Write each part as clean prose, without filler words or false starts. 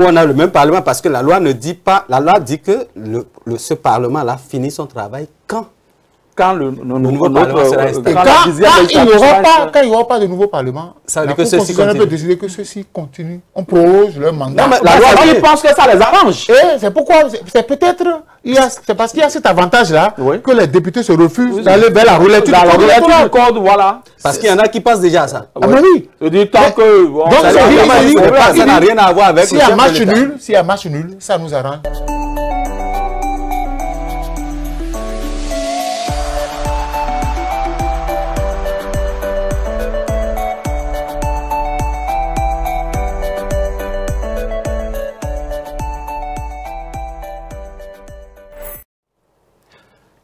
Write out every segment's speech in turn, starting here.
où on a le même Parlement, parce que la loi ne dit pas, la loi dit que ce Parlement-là finit son travail quand le nouveau Parlement sera installé. Quand il n'y aura pas de nouveau Parlement, ça veut la dire que Cour ceux-ci constitutionnelle peut continuent. décider que ceux-ci continuent. On prolonge leur mandat. Non, mais la loi dit, ils pensent que ça les arrange. Et c'est pourquoi, c'est peut-être, c'est parce qu'il y a cet avantage-là que les députés se refusent d'aller vers la relecture du code, voilà. Parce qu'il y en a qui pensent déjà à ça. Ah, mais oui. Je dis tant que... Donc, ça n'a rien à voir avec... S'il y a match nul, ça nous arrange.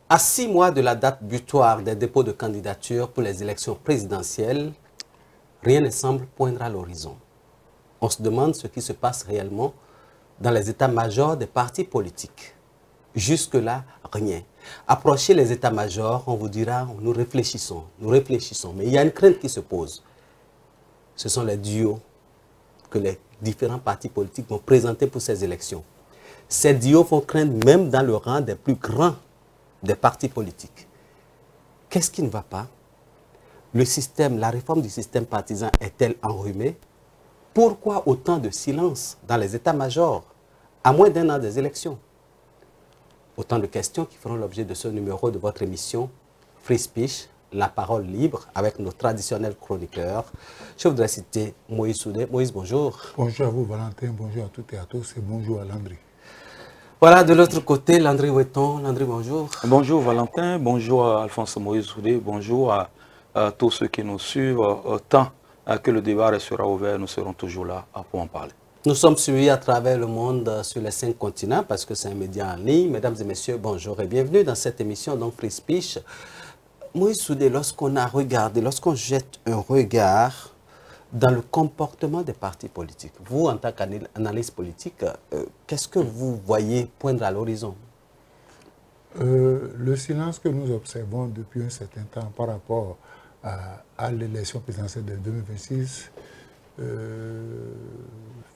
À 6 mois de la date butoir des dépôts de candidature pour les élections présidentielles, rien ne semble poindre à l'horizon. On se demande ce qui se passe réellement dans les états-majors des partis politiques. Jusque-là, rien. Approchez les états-majors, on vous dira, nous réfléchissons. Mais il y a une crainte qui se pose. Ce sont les duos que les différents partis politiques vont présenter pour ces élections. Ces duos font craindre même dans le rang des plus grands des partis politiques. Qu'est-ce qui ne va pas? Le système, la réforme du système partisan est-elle enrhumée? Pourquoi autant de silence dans les états-majors à moins d'un an des élections? Autant de questions qui feront l'objet de ce numéro de votre émission Free Speech, la parole libre, avec nos traditionnels chroniqueurs. Je voudrais citer Moïse Soudé. Moïse, bonjour. Bonjour à vous, Valentin. Bonjour à toutes et à tous. Et bonjour à Landry. Voilà, de l'autre côté, Landry Ouetton. Landry, bonjour. Bonjour Valentin, bonjour à Alphonse Moïse Soudé, bonjour à tous ceux qui nous suivent. Tant que le débat restera ouvert, nous serons toujours là pour en parler. Nous sommes suivis à travers le monde sur les 5 continents parce que c'est un média en ligne. Mesdames et messieurs, bonjour et bienvenue dans cette émission, donc Free Speech. Moïse Soudé, lorsqu'on jette un regard dans le comportement des partis politiques, vous, en tant qu'analyste politique, qu'est-ce que vous voyez poindre à l'horizon? Le silence que nous observons depuis un certain temps par rapport à l'élection présidentielle de 2026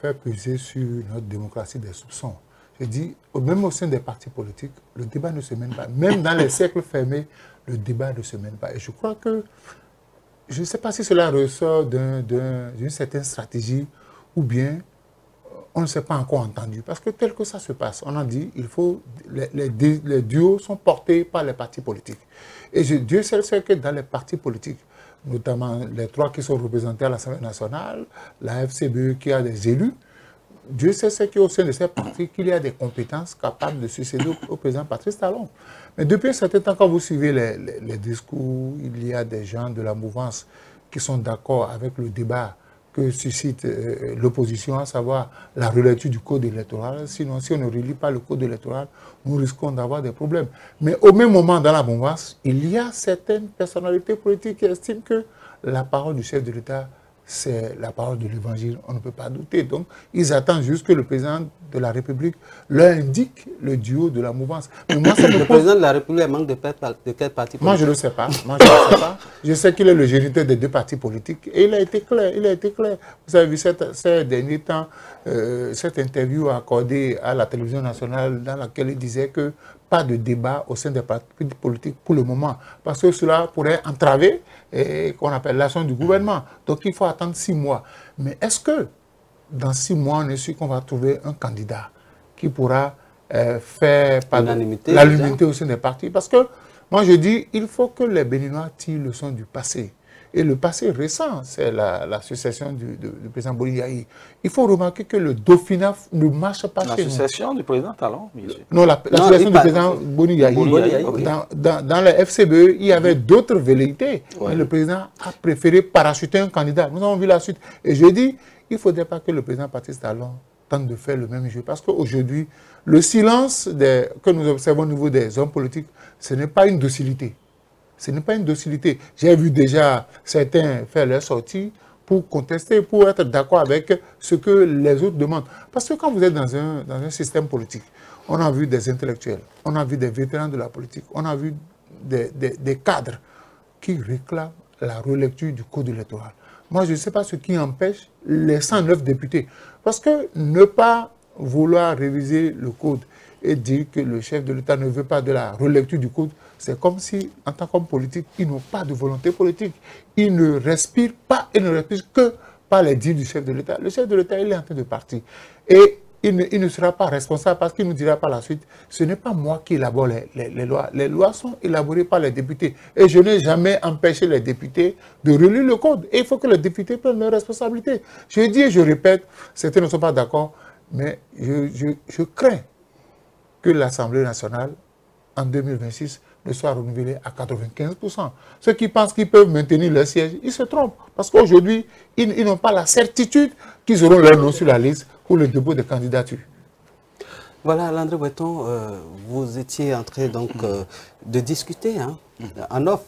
fait peser sur notre démocratie des soupçons. Je dis, même au sein des partis politiques, le débat ne se mène pas. Même dans les cercles fermés, le débat ne se mène pas. Et je crois que je ne sais pas si cela ressort d'une certaine stratégie ou bien on ne s'est pas encore entendu. Parce que tel que ça se passe, on a dit les duos sont portés par les partis politiques. Et Dieu seul sait que dans les partis politiques, notamment les 3 qui sont représentés à l'Assemblée nationale, la FCBE qui a des élus, Dieu sait qu'au sein de ces partis, qu'il y a des compétences capables de succéder au président Patrice Talon. Mais depuis un certain temps, quand vous suivez les discours, il y a des gens de la mouvance qui sont d'accord avec le débat que suscite l'opposition, à savoir la relecture du code électoral. Sinon, si on ne relit pas le code électoral, nous risquons d'avoir des problèmes. Mais au même moment, dans la mouvance, il y a certaines personnalités politiques qui estiment que la parole du chef de l'État, c'est la parole de l'Évangile, on ne peut pas douter. Donc, ils attendent juste que le président de la République leur indique le duo de la mouvance. Mais moi, le président de la République manque de quel parti politique? Moi, je ne le sais pas. Je sais qu'il est le géniteur des 2 partis politiques. Et il a été clair. Vous avez vu ces derniers temps, cette interview accordée à la télévision nationale dans laquelle il disait que pas de débat au sein des partis politiques pour le moment. Parce que cela pourrait entraver qu'on appelle l'action du gouvernement. Donc il faut attendre 6 mois. Mais est-ce que dans 6 mois, on est sûr qu'on va trouver un candidat qui pourra faire l'unanimité au sein des partis? Parce que moi je dis, il faut que les Béninois tirent le son du passé. Et le passé récent, c'est la succession du président Boni Yayi. Il faut remarquer que le Dauphinat ne marche pas chez nous. La succession du président Talon, bien sûr. Non, la succession du président Boni Yayi. Okay. Dans le FCBE, il y avait d'autres velléités. Ouais. Le président a préféré parachuter un candidat. Nous avons vu la suite. Et je dis, il ne faudrait pas que le président Patrice Talon tente de faire le même jeu. Parce qu'aujourd'hui, le silence que nous observons au niveau des hommes politiques, ce n'est pas une docilité. Ce n'est pas une docilité. J'ai vu déjà certains faire leur sortie pour contester, pour être d'accord avec ce que les autres demandent. Parce que quand vous êtes dans un système politique, on a vu des intellectuels, on a vu des vétérans de la politique, on a vu des cadres qui réclament la relecture du code électoral. moi, je ne sais pas ce qui empêche les 109 députés. Parce que ne pas vouloir réviser le code et dire que le chef de l'État ne veut pas de la relecture du code, c'est comme si, en tant qu'homme politique, ils n'ont pas de volonté politique. Ils ne respirent pas et ne respirent que par les dires du chef de l'État. Le chef de l'État, il est en train de partir. Et il ne sera pas responsable parce qu'il nous dira par la suite, ce n'est pas moi qui élabore les lois. Les lois sont élaborées par les députés. Et je n'ai jamais empêché les députés de relire le code. Et il faut que les députés prennent leurs responsabilités. Je dis et je répète, certains ne sont pas d'accord, mais je crains que l'Assemblée nationale, en 2026, ne soit renouvelée à 95%. Ceux qui pensent qu'ils peuvent maintenir leur siège, ils se trompent. Parce qu'aujourd'hui, ils n'ont pas la certitude qu'ils auront leur nom sur la liste pour le dépôt de candidature. Voilà, Landry Breton, vous étiez en train donc de discuter en off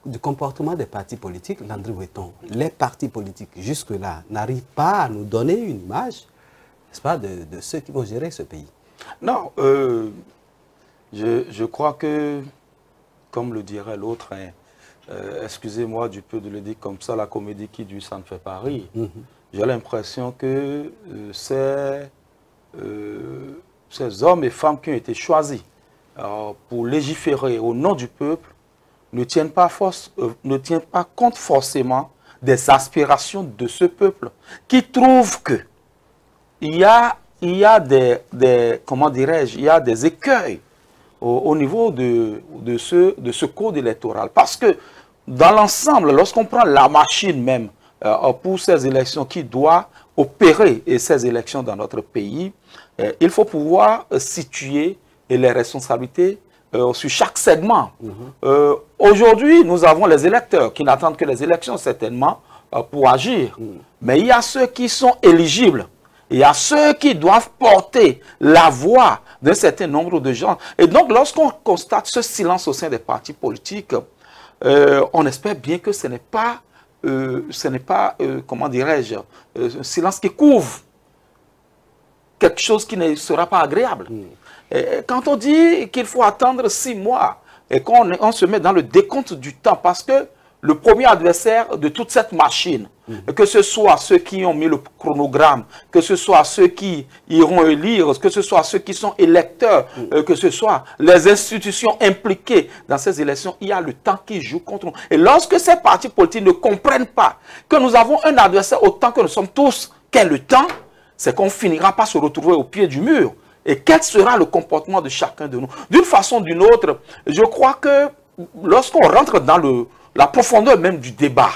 du comportement des partis politiques. Landry Breton, les partis politiques jusque-là n'arrivent pas à nous donner une image, n'est-ce pas, de ceux qui vont gérer ce pays. Non, je crois que, comme le dirait l'autre, excusez-moi du peu de le dire comme ça, la comédie qui dure, ça ne fait pas rire. J'ai l'impression que ces hommes et femmes qui ont été choisis pour légiférer au nom du peuple ne tiennent pas compte forcément des aspirations de ce peuple, qui trouve que il y a comment dirais-je, il y a des écueils au niveau de ce code électoral. Parce que dans l'ensemble, lorsqu'on prend la machine même pour ces élections qui doit opérer ces élections dans notre pays, il faut pouvoir situer les responsabilités sur chaque segment. Aujourd'hui, nous avons les électeurs qui n'attendent que les élections certainement pour agir. Mais il y a ceux qui sont éligibles. Il y a ceux qui doivent porter la voix d'un certain nombre de gens. Et donc, lorsqu'on constate ce silence au sein des partis politiques, on espère bien que ce n'est pas, comment dirais-je, un silence qui couvre quelque chose qui ne sera pas agréable. Et quand on dit qu'il faut attendre 6 mois et qu'on se met dans le décompte du temps, parce que le premier adversaire de toute cette machine, que ce soit ceux qui ont mis le chronogramme, que ce soit ceux qui iront élire, que ce soit ceux qui sont électeurs, que ce soit les institutions impliquées dans ces élections, il y a le temps qui joue contre nous. Et lorsque ces partis politiques ne comprennent pas que nous avons un adversaire autant que nous sommes tous, qu'est le temps, c'est qu'on finira par se retrouver au pied du mur. Et quel sera le comportement de chacun de nous? D'une façon ou d'une autre, je crois que lorsqu'on rentre dans la profondeur même du débat,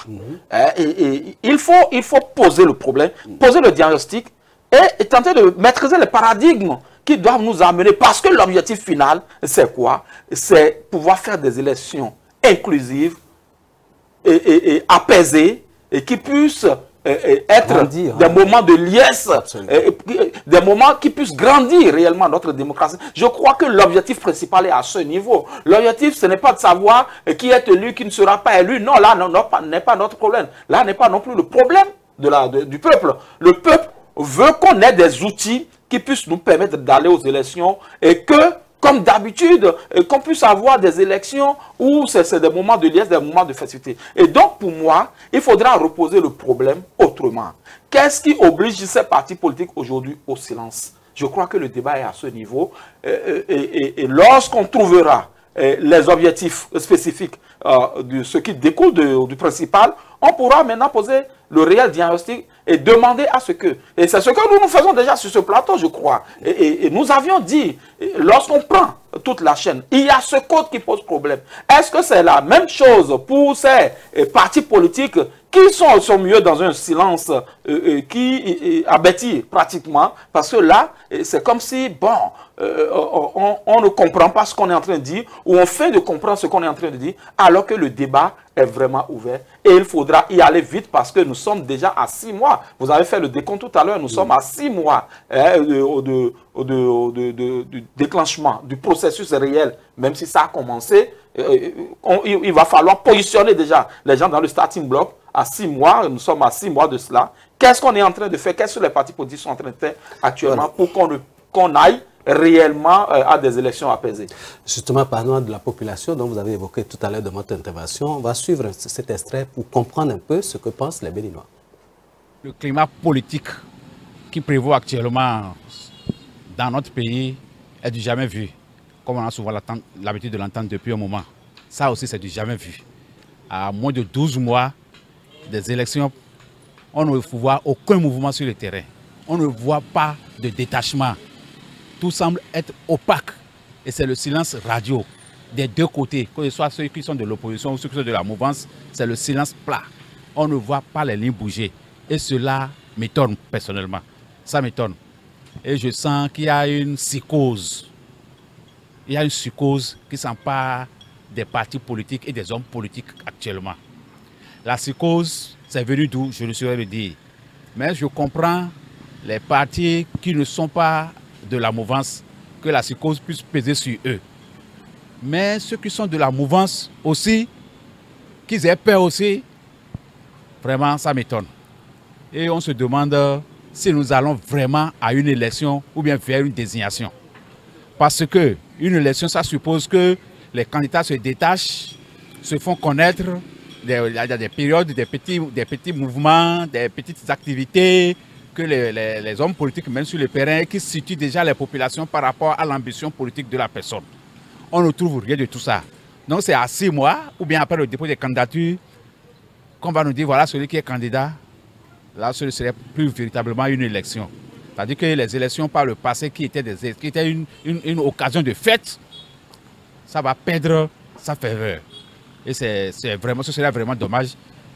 il faut poser le problème, poser le diagnostic et tenter de maîtriser les paradigmes qui doivent nous amener. Parce que l'objectif final, c'est quoi? C'est pouvoir faire des élections inclusives et apaisées et qui puissent être grandir, des moments de liesse, des moments qui puissent grandir réellement notre démocratie. Je crois que l'objectif principal est à ce niveau. L'objectif, ce n'est pas de savoir qui est élu, qui ne sera pas élu. Non, là, n'est pas notre problème. Là n'est pas non plus le problème du peuple. Le peuple veut qu'on ait des outils qui puissent nous permettre d'aller aux élections et que, comme d'habitude, qu'on puisse avoir des élections où c'est des moments de liesse, des moments de festivité. Et donc, pour moi, il faudra reposer le problème autrement. Qu'est-ce qui oblige ces partis politiques aujourd'hui au silence? Je crois que le débat est à ce niveau. Et lorsqu'on trouvera les objectifs spécifiques de ce qui découle du principal, on pourra maintenant poser le réel diagnostic et demander à ce que... Et c'est ce que nous faisons déjà sur ce plateau, je crois. Et nous avions dit, lorsqu'on prend toute la chaîne, il y a ce code qui pose problème. Est-ce que c'est la même chose pour ces partis politiques qui sont mieux dans un silence qui abêtit pratiquement? Parce que là, c'est comme si, bon, on ne comprend pas ce qu'on est en train de dire, ou on fait de comprendre ce qu'on est en train de dire, alors que le débat est vraiment ouvert. Et il faudra y aller vite parce que nous sommes déjà à 6 mois. Vous avez fait le décompte tout à l'heure, nous sommes à 6 mois du déclenchement du processus réel, même si ça a commencé. Il va falloir positionner déjà les gens dans le starting block à 6 mois. Nous sommes à 6 mois de cela. Qu'est-ce qu'on est en train de faire? Qu'est-ce que les partis politiques sont en train de faire actuellement pour qu'on aille réellement à des élections apaisées. Justement, parlant de la population dont vous avez évoqué tout à l'heure dans votre intervention, on va suivre cet extrait pour comprendre un peu ce que pensent les Béninois. Le climat politique qui prévaut actuellement dans notre pays est du jamais vu, comme on a souvent l'habitude de l'entendre depuis un moment. Ça aussi, c'est du jamais vu. À moins de 12 mois des élections, on ne voit aucun mouvement sur le terrain. On ne voit pas de détachement. Tout semble être opaque. Et c'est le silence radio des deux côtés, que ce soit ceux qui sont de l'opposition ou ceux qui sont de la mouvance, c'est le silence plat. On ne voit pas les lignes bouger. Et cela m'étonne personnellement. Ça m'étonne. Et je sens qu'il y a une psychose. Il y a une psychose qui s'empare des partis politiques et des hommes politiques actuellement. La psychose, c'est venu d'où, je ne saurais le dire. Mais je comprends les partis qui ne sont pas de la mouvance, que la psychose puisse peser sur eux. Mais ceux qui sont de la mouvance aussi, qu'ils aient peur aussi, vraiment ça m'étonne. Et on se demande si nous allons vraiment à une élection ou bien vers une désignation. Parce que une élection, ça suppose que les candidats se détachent, se font connaître, il y a des périodes, des petits mouvements, des petites activités que les hommes politiques mènent sur le terrain qui situent déjà les populations par rapport à l'ambition politique de la personne. On ne trouve rien de tout ça. Donc c'est à 6 mois ou bien après le dépôt des candidatures qu'on va nous dire voilà celui qui est candidat. Là, ce ne serait plus véritablement une élection. C'est-à-dire que les élections par le passé qui étaient une occasion de fête, ça va perdre sa faveur. Et ce serait vraiment dommage.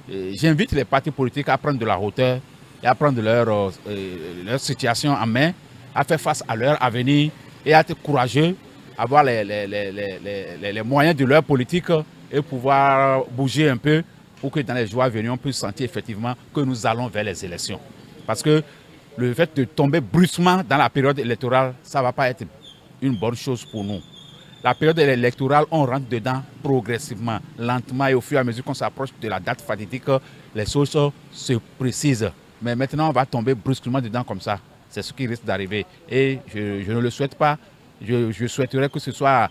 J'invite les partis politiques à prendre de la hauteur et à prendre leur situation en main, à faire face à leur avenir et à être courageux, avoir les moyens de leur politique et pouvoir bouger un peu pour que dans les jours à venir, on puisse sentir effectivement que nous allons vers les élections. Parce que le fait de tomber brusquement dans la période électorale, ça ne va pas être une bonne chose pour nous. La période électorale, on rentre dedans progressivement, lentement, et au fur et à mesure qu'on s'approche de la date fatidique, les choses se précisent. Mais maintenant, on va tomber brusquement dedans comme ça. C'est ce qui risque d'arriver. Et je ne le souhaite pas. Je souhaiterais que ce soit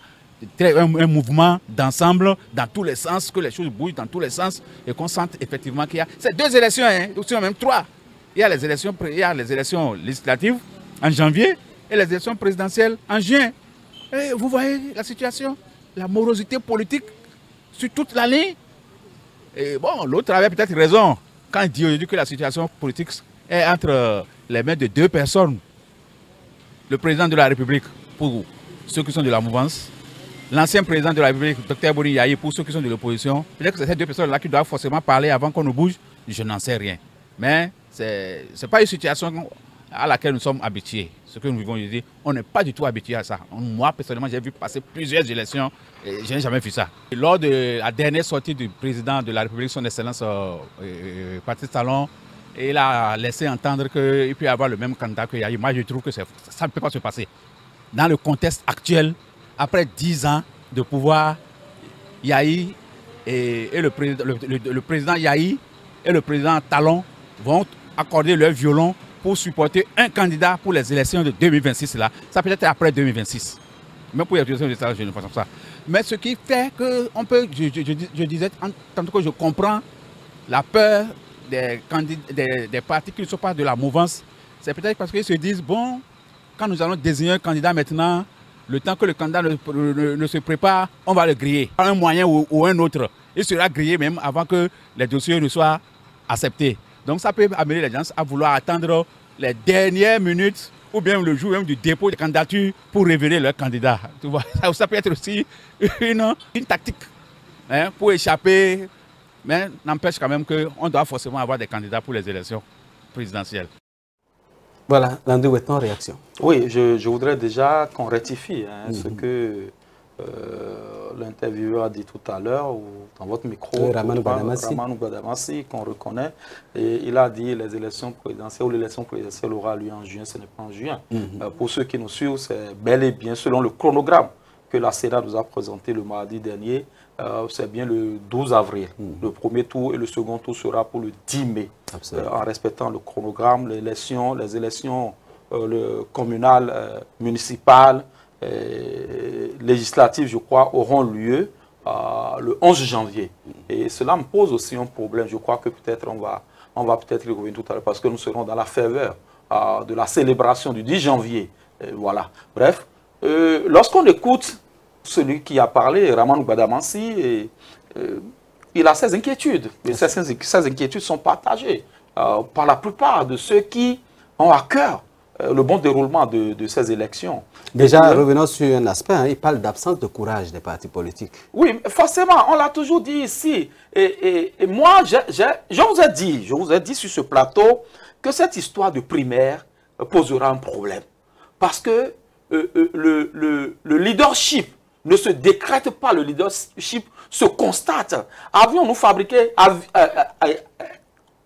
un mouvement d'ensemble dans tous les sens, que les choses bougent dans tous les sens et qu'on sente effectivement qu'il y a ces 2 élections, ou sinon même 3. Il y a les élections législatives en janvier et les élections présidentielles en juin. Et vous voyez la situation, la morosité politique sur toute la ligne. Et bon, l'autre avait peut-être raison quand il dit aujourd'hui que la situation politique est entre les mains de 2 personnes. Le président de la République pour ceux qui sont de la mouvance, l'ancien président de la République, Dr Boni Yayi, pour ceux qui sont de l'opposition. Peut-être que c'est ces 2 personnes-là qui doivent forcément parler avant qu'on nous bouge. Je n'en sais rien. Mais ce n'est pas une situation à laquelle nous sommes habitués. Ce que nous vivons aujourd'hui, on n'est pas du tout habitué à ça. Moi, personnellement, j'ai vu passer plusieurs élections et je n'ai jamais vu ça. Et lors de la dernière sortie du président de la République, son Excellence Patrice Talon, il a laissé entendre qu'il peut y avoir le même candidat que Yayi. Moi, je trouve que ça ne peut pas se passer. Dans le contexte actuel, après 10 ans de pouvoir, Yayi et le président Yayi et le président Talon vont accorder leur violon pour supporter un candidat pour les élections de 2026 là. Ça peut être après 2026. Même pour les élections de je ne pense pas ça. Mais ce qui fait que on peut, je disais tantôt que je comprends la peur des partis qui ne sont pas de la mouvance, c'est peut-être parce qu'ils se disent bon, quand nous allons désigner un candidat maintenant, le temps que le candidat ne se prépare, on va le griller. Par un moyen ou un autre. Il sera grillé même avant que les dossiers ne soient acceptés. Donc ça peut amener les gens à vouloir attendre les dernières minutes ou bien le jour même du dépôt de candidature pour révéler leur candidat. Tu vois, ça peut être aussi une tactique pour échapper. Mais n'empêche quand même qu'on doit forcément avoir des candidats pour les élections présidentielles. Voilà, Landry Weton, réaction. Oui, je voudrais déjà qu'on rectifie ce que l'intervieweur a dit tout à l'heure, ou dans votre micro, Ramanou Gbadamassi, qu'on reconnaît. Et il a dit les élections présidentielles ou l'élection présidentielle aura lieu en juin, ce n'est pas en juin. Pour ceux qui nous suivent, c'est bel et bien selon le chronogramme que la Sénat nous a présenté le mardi dernier. C'est bien le 12 avril. Le premier tour et le second tour sera pour le 10 mai. En respectant le chronogramme, les élections le communal, municipal, législatif, je crois, auront lieu le 11 janvier. Et cela me pose aussi un problème. Je crois que peut-être on va peut-être y revenir tout à l'heure parce que nous serons dans la faveur de la célébration du 10 janvier. Voilà. Bref, lorsqu'on écoute celui qui a parlé, Ramanou Gbadamansi, il a ses inquiétudes. Et ces inquiétudes sont partagées par la plupart de ceux qui ont à cœur le bon déroulement de ces élections. Déjà, revenons sur un aspect, hein, il parle d'absence de courage des partis politiques. Oui, forcément, on l'a toujours dit ici. Et moi, je vous ai dit sur ce plateau que cette histoire de primaire posera un problème. Parce que le leadership ne se décrète pas, le leadership se constate. Avions-nous fabriqué...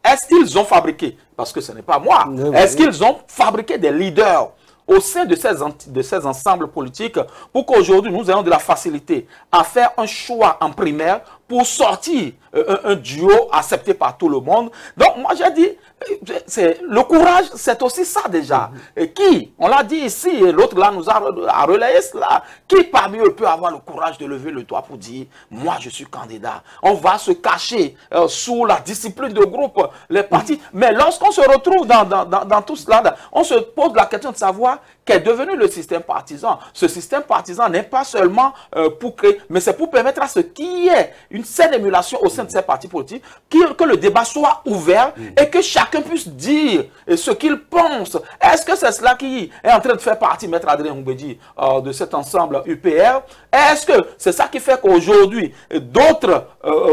Est-ce qu'ils ont fabriqué, parce que ce n'est pas moi, est-ce qu'ils ont fabriqué des leaders au sein de ces ensembles politiques pour qu'aujourd'hui nous ayons de la facilité à faire un choix en primaire pour sortir un duo accepté par tout le monde. Donc moi j'ai dit, le courage c'est aussi ça déjà. Et qui, on l'a dit ici, et l'autre là nous a relayé cela, qui parmi eux peut avoir le courage de lever le doigt pour dire, moi je suis candidat. On va se cacher sous la discipline de groupe, les partis. Mais lorsqu'on se retrouve dans tout cela, on se pose la question de savoir qu'est devenu le système partisan. Ce système partisan n'est pas seulement pour créer, mais c'est pour permettre à ce qu'il y ait une saine émulation au sein de ces partis politiques, que le débat soit ouvert et que chacun puisse dire ce qu'il pense. Est-ce que c'est cela qui est en train de faire partie, Maître Adrien Mbedi, de cet ensemble UPR? Est-ce que c'est ça qui fait qu'aujourd'hui, d'autres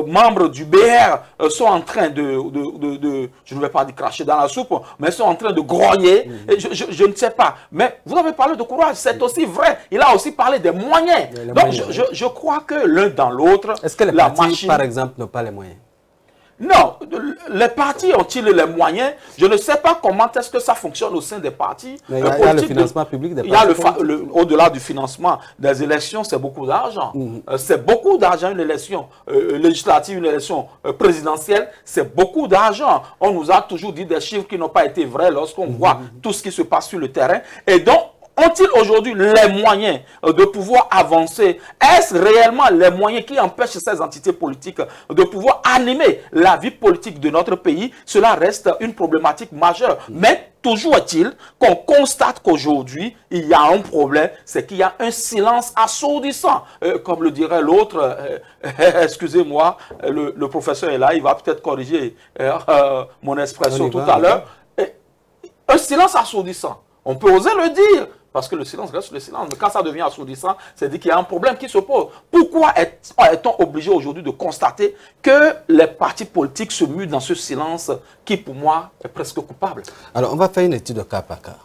membres du BR sont en train je ne vais pas dire cracher dans la soupe, mais sont en train de grogner? Je ne sais pas. Mais vous avez parlé de courage, c'est aussi vrai. Il a aussi parlé des moyens. Donc je crois que l'un dans l'autre... Est-ce que les partis, par exemple, n'ont pas les moyens? Non, les partis ont-ils les moyens? Je ne sais pas comment est-ce que ça fonctionne au sein des partis. Mais il y a le financement public des partis. Au-delà du financement des élections, c'est beaucoup d'argent. C'est beaucoup d'argent, une élection législative, une élection présidentielle, c'est beaucoup d'argent. On nous a toujours dit des chiffres qui n'ont pas été vrais lorsqu'on voit tout ce qui se passe sur le terrain. Et donc, ont-ils aujourd'hui les moyens de pouvoir avancer? Est-ce réellement les moyens qui empêchent ces entités politiques de pouvoir animer la vie politique de notre pays? Cela reste une problématique majeure. Mais toujours est-il qu'on constate qu'aujourd'hui, il y a un problème, c'est qu'il y a un silence assourdissant. Comme le dirait l'autre, excusez-moi, le professeur est là, il va peut-être corriger mon expression tout à l'heure. Un silence assourdissant. On peut oser le dire. Parce que le silence reste le silence. Mais quand ça devient assourdissant, c'est dire qu'il y a un problème qui se pose. Pourquoi est-on obligé aujourd'hui de constater que les partis politiques se muent dans ce silence qui, pour moi, est presque coupable? Alors, on va faire une étude de cas par cas.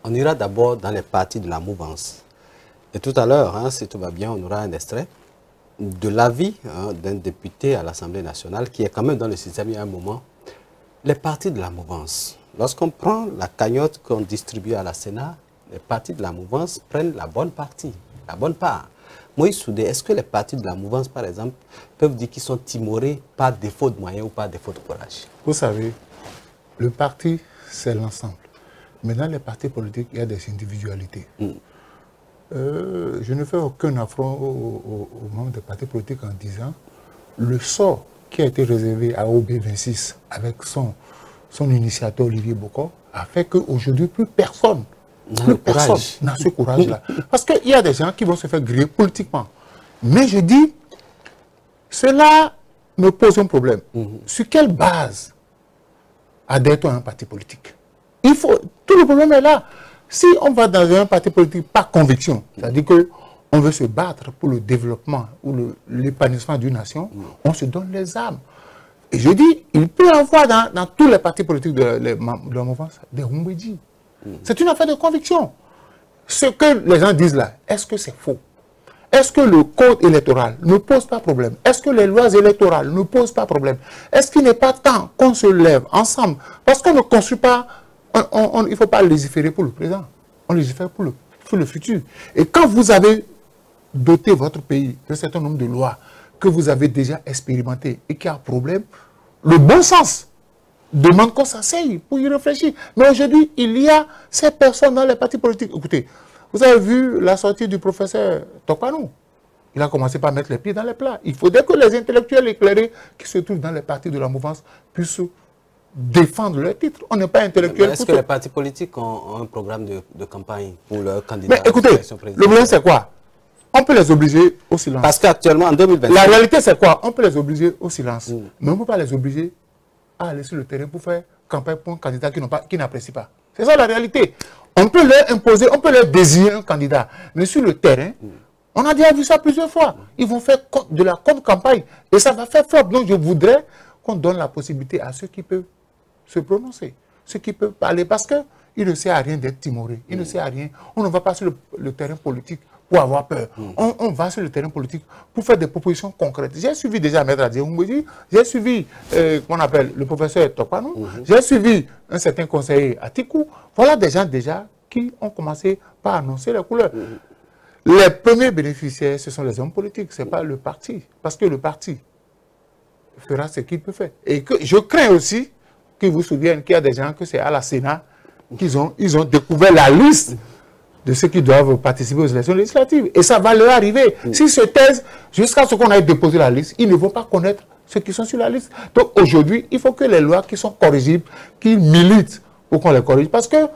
On ira d'abord dans les partis de la mouvance. Et tout à l'heure, hein, si tout va bien, on aura un extrait de l'avis d'un député à l'Assemblée nationale qui est quand même dans le système il y a un moment. Les partis de la mouvance. Lorsqu'on prend la cagnotte qu'on distribue à la Sénat, les partis de la mouvance prennent la bonne partie, la bonne part. Moïse Soudé, est-ce que les partis de la mouvance, par exemple, peuvent dire qu'ils sont timorés par défaut de moyens ou par défaut de courage? Vous savez, le parti, c'est l'ensemble. Mais dans les partis politiques, il y a des individualités. Je ne fais aucun affront aux membres des partis politiques en disant le sort qui a été réservé à OB26 avec son initiateur Olivier Bokor a fait qu'aujourd'hui, plus personne n'a ce courage-là. Parce qu'il y a des gens qui vont se faire griller politiquement. Mais je dis, cela me pose un problème. Sur quelle base adhère-t-on à un parti politique? Tout le problème est là. Si on va dans un parti politique par conviction, c'est-à-dire qu'on veut se battre pour le développement ou l'épanouissement d'une nation, on se donne les armes. Et je dis, il peut y avoir dans tous les partis politiques de la mouvance des Mbedi. C'est une affaire de conviction. Ce que les gens disent là, est-ce que c'est faux? Est-ce que le code électoral ne pose pas problème? Est-ce que les lois électorales ne posent pas problème? Est-ce qu'il n'est pas temps qu'on se lève ensemble? Parce qu'on ne construit pas, il ne faut pas légiférer pour le présent. On légifère pour le futur. Et quand vous avez doté votre pays d'un certain nombre de lois que vous avez déjà expérimentées et qu'il y a un problème, le bon sens demande qu'on s'asseye pour y réfléchir. Mais aujourd'hui, il y a ces personnes dans les partis politiques. Écoutez, vous avez vu la sortie du professeur Tokpanou. Il a commencé par mettre les pieds dans les plats. Il faudrait que les intellectuels éclairés qui se trouvent dans les partis de la mouvance puissent défendre leur titre. On n'est pas intellectuel. Est-ce que les partis politiques ont un programme de campagne pour leurs candidats? Mais écoutez, le problème c'est quoi? On peut les obliger au silence. Parce qu'actuellement, en 2020... La réalité c'est quoi? On peut les obliger au silence. Mais on ne peut pas les obliger à aller sur le terrain pour faire campagne pour un candidat qui n'apprécie pas. C'est ça la réalité. On peut leur imposer, on peut leur désigner un candidat. Mais sur le terrain, on a déjà vu ça plusieurs fois. Ils vont faire de la contre-campagne. Et ça va faire flop. Donc je voudrais qu'on donne la possibilité à ceux qui peuvent se prononcer, ceux qui peuvent parler, parce qu'il ne sert à rien d'être timoré, il ne sert à rien. On ne va pas sur le terrain politique pour avoir peur. On va sur le terrain politique pour faire des propositions concrètes. J'ai suivi déjà Maître Adjé, j'ai suivi, qu'on appelle le professeur Tokpanou, j'ai suivi un certain conseiller Atikou. Voilà des gens déjà qui ont commencé par annoncer les couleurs. Les premiers bénéficiaires, ce sont les hommes politiques, ce n'est pas le parti, parce que le parti fera ce qu'il peut faire. Et que je crains aussi qu'ils vous souviennent qu'il y a des gens que c'est à la Sénat qu'ils ont découvert la liste de ceux qui doivent participer aux élections législatives. Et ça va leur arriver. S'ils se taisent jusqu'à ce qu'on ait déposé la liste, ils ne vont pas connaître ceux qui sont sur la liste. Donc aujourd'hui, il faut que les lois qui sont corrigibles, qui militent pour qu'on les corrige. Parce qu'il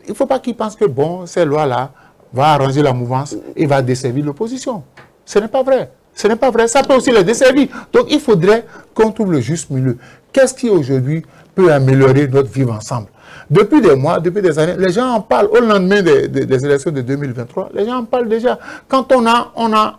ne faut pas qu'ils pensent que bon, ces lois-là vont arranger la mouvance et vont desservir l'opposition. Ce n'est pas vrai. Ce n'est pas vrai. Ça peut aussi les desservir. Donc il faudrait qu'on trouve le juste milieu. Qu'est-ce qui aujourd'hui peut améliorer notre vivre ensemble? Depuis des mois, depuis des années, les gens en parlent. Au lendemain des élections de 2023, les gens en parlent déjà. Quand on a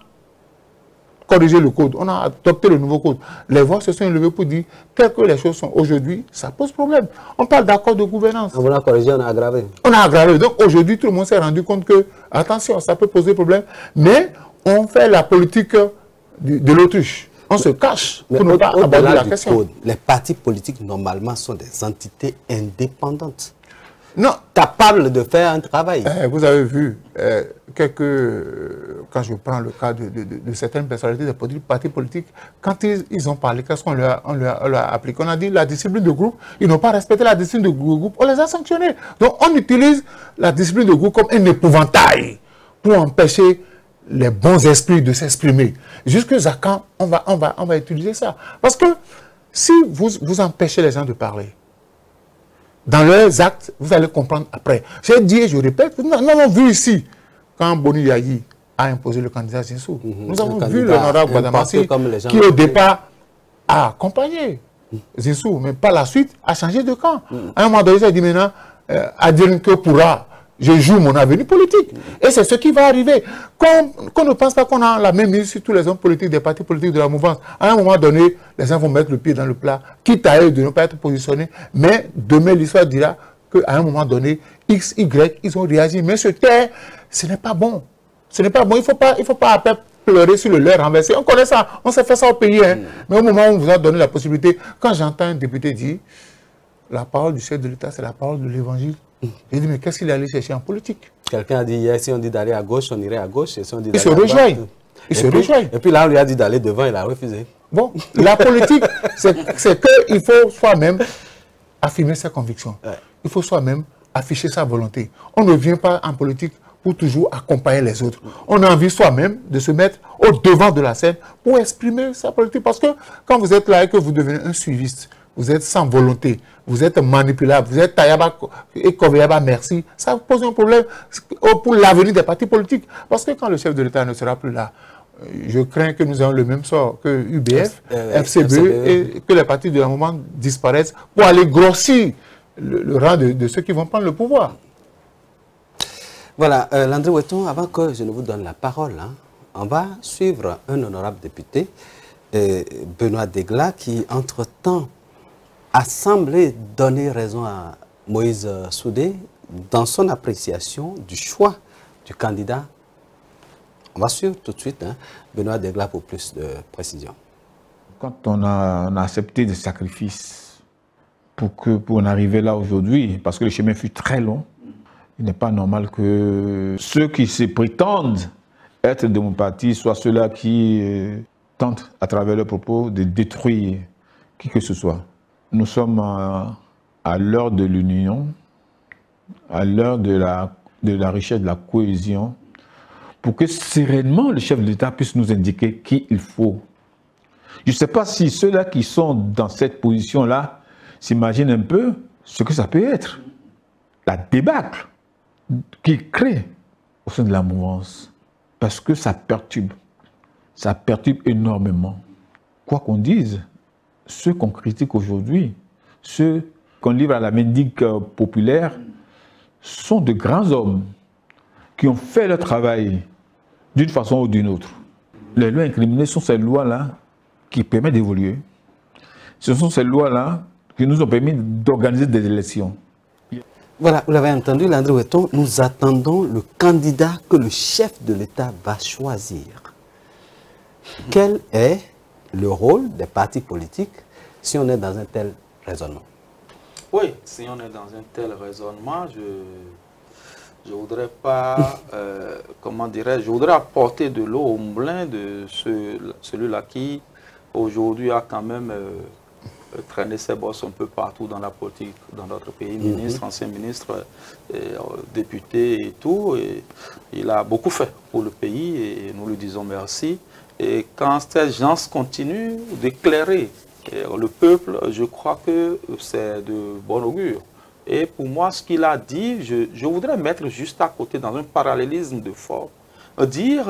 corrigé le code, on a adopté le nouveau code, les voix se sont élevées pour dire telles que les choses sont aujourd'hui, ça pose problème. On parle d'accord de gouvernance. On a corrigé, on a aggravé. On a aggravé. Donc aujourd'hui, tout le monde s'est rendu compte que, attention, ça peut poser problème, mais on fait la politique de l'autruche. On se cache pour ne pas aborder la question. Code, les partis politiques, normalement, sont des entités indépendantes. Non. Capables de faire un travail. Vous avez vu, quand je prends le cas de certaines personnalités des partis politiques, quand ils ont parlé, qu'est-ce qu'on leur a appliqué? On a dit la discipline de groupe, ils n'ont pas respecté la discipline de groupe, on les a sanctionnés. Donc on utilise la discipline de groupe comme un épouvantail pour empêcher les bons esprits de s'exprimer. Jusqu'à quand on va utiliser ça? Parce que si vous empêchez les gens de parler, dans leurs actes, vous allez comprendre après. J'ai dit et je répète, nous avons vu ici, quand Boni Yayi a imposé le candidat Zinsou, nous avons vu l'honorable Badamassi qui au départ a accompagné Zinsou, mais par la suite a changé de camp. À un moment donné, il a dit maintenant, à dire que pourra, je joue mon avenir politique. Et c'est ce qui va arriver. Qu'on ne pense pas qu'on a la même mise sur tous les hommes politiques, des partis politiques de la mouvance. À un moment donné, les gens vont mettre le pied dans le plat, quitte à eux de ne pas être positionnés. Mais demain, l'histoire dira qu'à un moment donné, X, Y, ils ont réagi. Mais se taire, ce n'est pas bon. Ce n'est pas bon. Il ne faut pas après pleurer sur le lait renversé. On connaît ça. On s'est fait ça au pays. Hein. Mais au moment où on vous a donné la possibilité, quand j'entends un député dire la parole du chef de l'État, c'est la parole de l'Évangile. J'ai dit, mais qu'est-ce qu'il allait chercher en politique? Quelqu'un a dit hier, si on dit d'aller à gauche, on irait à gauche. Et si on dit il se rejoigne. Et puis là, on lui a dit d'aller devant, il a refusé. Bon, la politique, c'est qu'il faut soi-même affirmer ses convictions. Ouais. Il faut soi-même afficher sa volonté. On ne vient pas en politique pour toujours accompagner les autres. On a envie soi-même de se mettre au devant de la scène pour exprimer sa politique. Parce que quand vous êtes là et que vous devenez un suiviste, vous êtes sans volonté, vous êtes manipulable, vous êtes taillaba et Koveyaba, merci. Ça pose un problème pour l'avenir des partis politiques. Parce que quand le chef de l'État ne sera plus là, je crains que nous ayons le même sort que UBF, FCB, et que les partis de la mouvement disparaissent pour aller grossir le rang de ceux qui vont prendre le pouvoir. Voilà, Landry Weton, avant que je ne vous donne la parole, hein, on va suivre un honorable député, Benoît Degla, qui entre-temps a semblé donner raison à Moïse Soudé dans son appréciation du choix du candidat. On va suivre tout de suite, hein, Benoît Degla pour plus de précision. Quand on a accepté des sacrifices pour en arriver là aujourd'hui, parce que le chemin fut très long, il n'est pas normal que ceux qui se prétendent être de mon parti soient ceux-là qui tentent, à travers leurs propos, de détruire qui que ce soit. Nous sommes à l'heure de l'union, à l'heure de la richesse, de la cohésion, pour que sereinement le chef de l'État puisse nous indiquer qui il faut. Je ne sais pas si ceux-là qui sont dans cette position-là s'imaginent un peu ce que ça peut être. La débâcle qu'il crée au sein de la mouvance. Parce que ça perturbe énormément. Quoi qu'on dise, ceux qu'on critique aujourd'hui, ceux qu'on livre à la mendigue populaire, sont de grands hommes qui ont fait leur travail d'une façon ou d'une autre. Les lois incriminées sont ces lois-là qui permettent d'évoluer. Ce sont ces lois-là qui nous ont permis d'organiser des élections. Voilà, vous l'avez entendu, Landry Weton, nous attendons le candidat que le chef de l'État va choisir. Quel est le rôle des partis politiques si on est dans un tel raisonnement? Oui, si on est dans un tel raisonnement, je ne voudrais pas, comment dirais-je, je voudrais apporter de l'eau au moulin de celui-là qui, aujourd'hui, a quand même traîné ses bosses un peu partout dans la politique, dans notre pays, ministre, ancien ministre, député et tout. Et il a beaucoup fait pour le pays et nous lui disons merci. Et quand ces gens continuent d'éclairer le peuple, je crois que c'est de bon augure. Et pour moi, ce qu'il a dit, je voudrais mettre juste à côté, dans un parallélisme de forme, dire,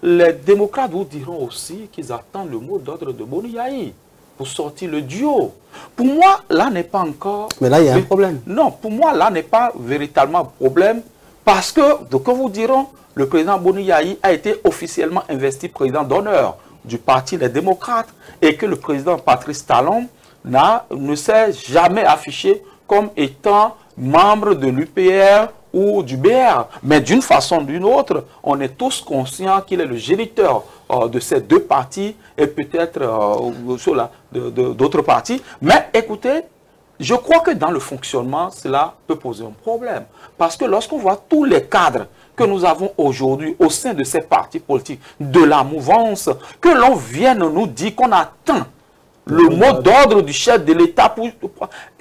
les démocrates vous diront aussi qu'ils attendent le mot d'ordre de Boni Yayi pour sortir le duo. Pour moi, là n'est pas encore... Mais là, il y a un problème. Non, pour moi, là n'est pas véritablement problème, parce que, de quoi vous diront, le président Boni Yayi a été officiellement investi président d'honneur du parti Les Démocrates, et que le président Patrice Talon ne s'est jamais affiché comme étant membre de l'UPR ou du BR. Mais d'une façon ou d'une autre, on est tous conscients qu'il est le géniteur de ces deux partis et peut-être d'autres partis. Mais écoutez, je crois que dans le fonctionnement, cela peut poser un problème. Parce que lorsqu'on voit tous les cadres que nous avons aujourd'hui au sein de ces partis politiques, de la mouvance, que l'on vienne nous dire qu'on attend le mot d'ordre du chef de l'État.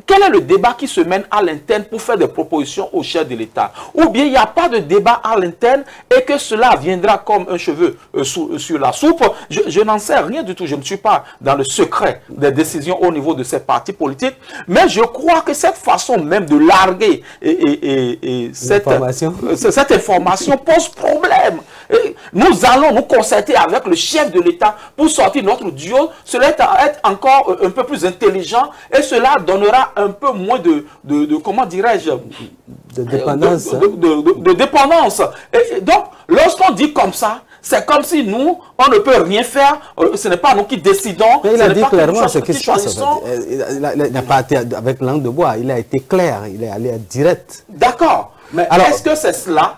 Quel est le débat qui se mène à l'interne pour faire des propositions au chef de l'État? Ou bien il n'y a pas de débat à l'interne et que cela viendra comme un cheveu sur la soupe? Je n'en sais rien du tout. Je ne suis pas dans le secret des décisions au niveau de ces partis politiques. Mais je crois que cette façon même de larguer cette information pose problème. Et nous allons nous concerter avec le chef de l'État pour sortir notre duo. Cela est encore un peu plus intelligent et cela donnera un peu moins de comment dirais-je, de dépendance. De dépendance. Et donc, lorsqu'on dit comme ça, c'est comme si nous, on ne peut rien faire, ce n'est pas nous qui décidons. Mais il a dit clairement ce qui se passe. En fait. Il n'a pas été avec langue de bois, il a été clair, il est allé direct. D'accord, mais est-ce que c'est cela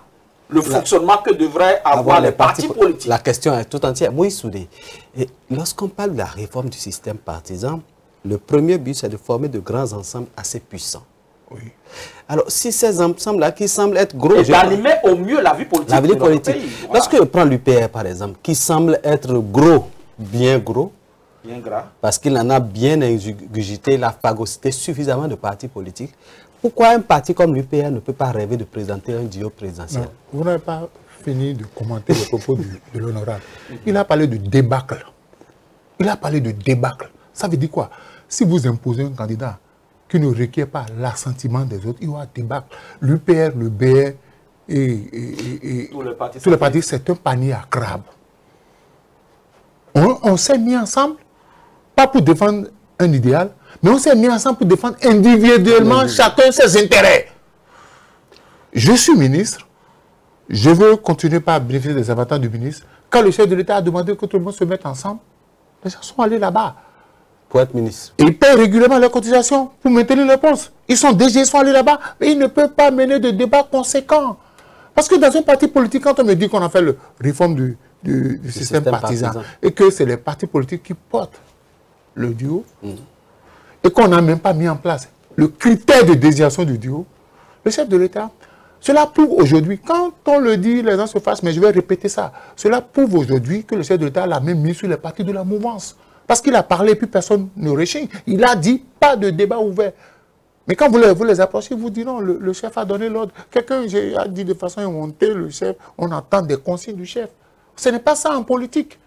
le fonctionnement que devraient avoir les partis politiques? La question est tout entière. Moïse Soudé, lorsqu'on parle de la réforme du système partisan, le premier but, c'est de former de grands ensembles assez puissants. Oui. Alors, si ces ensembles-là, qui semblent être gros... Et d'animer au mieux la vie politique de notre pays. Voilà. Lorsque je prends l'UPR, par exemple, qui semble être gros, bien gras, parce qu'il en a bien ingurgité, il a phagocyté suffisamment de partis politiques, pourquoi un parti comme l'UPR ne peut pas rêver de présenter un duo présidentiel? Non, vous n'avez pas fini de commenter les propos de l'honorable. Il a parlé de débâcle. Il a parlé de débâcle. Ça veut dire quoi? Si vous imposez un candidat qui ne requiert pas l'assentiment des autres, il y aura débâcle. L'UPR, le BR et tous les partis, c'est un panier à crabes. On s'est mis ensemble, pas pour défendre un idéal, mais on s'est mis ensemble pour défendre individuellement chacun ses intérêts. Je suis ministre, je veux continuer par bénéficier des avantages du ministre. Quand le chef de l'État a demandé que tout le monde se mette ensemble, les gens sont allés là-bas. Pour être ministre. Ils paient régulièrement leurs cotisations pour maintenir les postes. Ils sont allés là-bas, mais ils ne peuvent pas mener de débats conséquents. Parce que dans un parti politique, quand on me dit qu'on a fait la réforme du système partisan, et que c'est les partis politiques qui portent le duo, et qu'on n'a même pas mis en place le critère de désignation du duo, le chef de l'État, cela prouve aujourd'hui, quand on le dit, les gens se fassent, mais je vais répéter ça, cela prouve aujourd'hui que le chef de l'État l'a même mis sur les partis de la mouvance. Parce qu'il a parlé et puis personne ne rechigne. Il a dit pas de débat ouvert. Mais quand vous les approchez, vous dites non, le chef a donné l'ordre. Quelqu'un a dit de façon inventée, le chef, on attend des consignes du chef. Ce n'est pas ça en politique.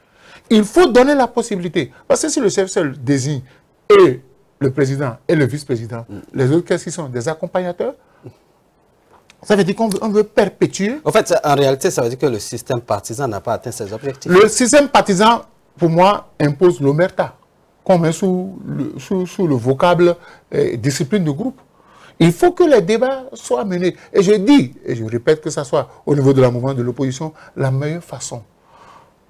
Il faut donner la possibilité. Parce que si le chef seul désigne et le président et le vice-président, les autres, qu'est-ce qu'ils sont? Des accompagnateurs? Ça veut dire qu'on veut perpétuer. En fait, en réalité, ça veut dire que le système partisan n'a pas atteint ses objectifs. Le système partisan, pour moi, impose l'omerta, qu'on met sous le vocable discipline de groupe. Il faut que les débats soient menés. Et je dis, et je répète que ça soit au niveau de la mouvement de l'opposition, la meilleure façon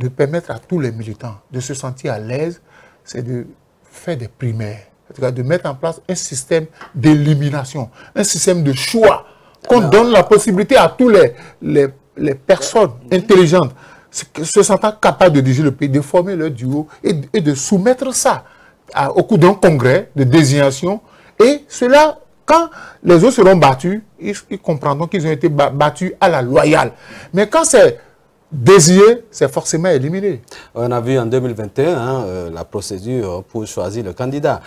de permettre à tous les militants de se sentir à l'aise, c'est de faire des primaires. En tout cas, de mettre en place un système d'élimination, un système de choix, qu'on donne la possibilité à tous les personnes intelligentes, se sentant capables de diriger le pays, de former leur duo et de soumettre ça au cours d'un congrès de désignation. Et cela, quand les autres seront battus, ils comprendront qu'ils ont été battus à la loyale. Mais quand c'est désigné, c'est forcément éliminé. On a vu en 2021 la procédure pour choisir le candidat.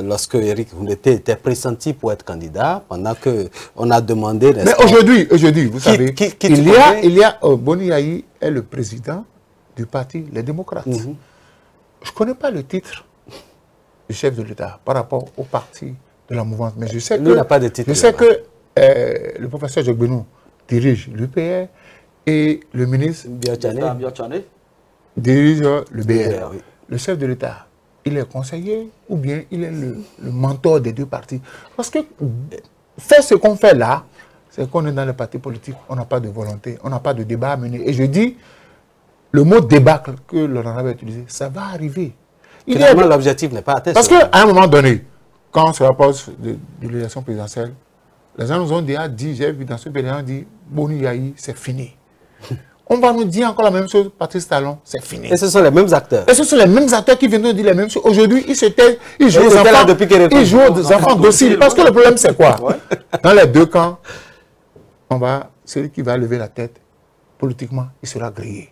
Lorsque Éric Rouleté était pressenti pour être candidat, pendant qu'on a demandé... Mais aujourd'hui, vous savez, il y a Boni Yayi est le président du parti Les Démocrates. Je ne connais pas le titre du chef de l'État par rapport au parti de la mouvance, mais je sais que le professeur Jacques Benou dirige l'UPR et le ministre Biachane dirige le BR. Oui. Le chef de l'État, il est conseiller ou bien il est le mentor des deux partis. Parce que faire ce qu'on fait là, c'est qu'on est dans le parti politique, on n'a pas de volonté, on n'a pas de débat à mener. Et je dis, le mot débâcle que l'honorable a utilisé, ça va arriver. Finalement, l'objectif n'est pas atteint. Parce qu'à un moment donné, quand on se rapproche de l'élection présidentielle, les gens nous ont déjà dit, j'ai vu dans ce pays, on dit, Boni Yayi, c'est fini. On va nous dire encore la même chose, Patrice Talon, c'est fini. Et ce sont les mêmes acteurs. Et ce sont les mêmes acteurs qui viennent nous dire les mêmes choses. Aujourd'hui, ils se taisent, ils jouent aux enfants dociles. Parce que le problème, c'est quoi? Dans les deux camps, celui qui va lever la tête, politiquement, il sera grillé.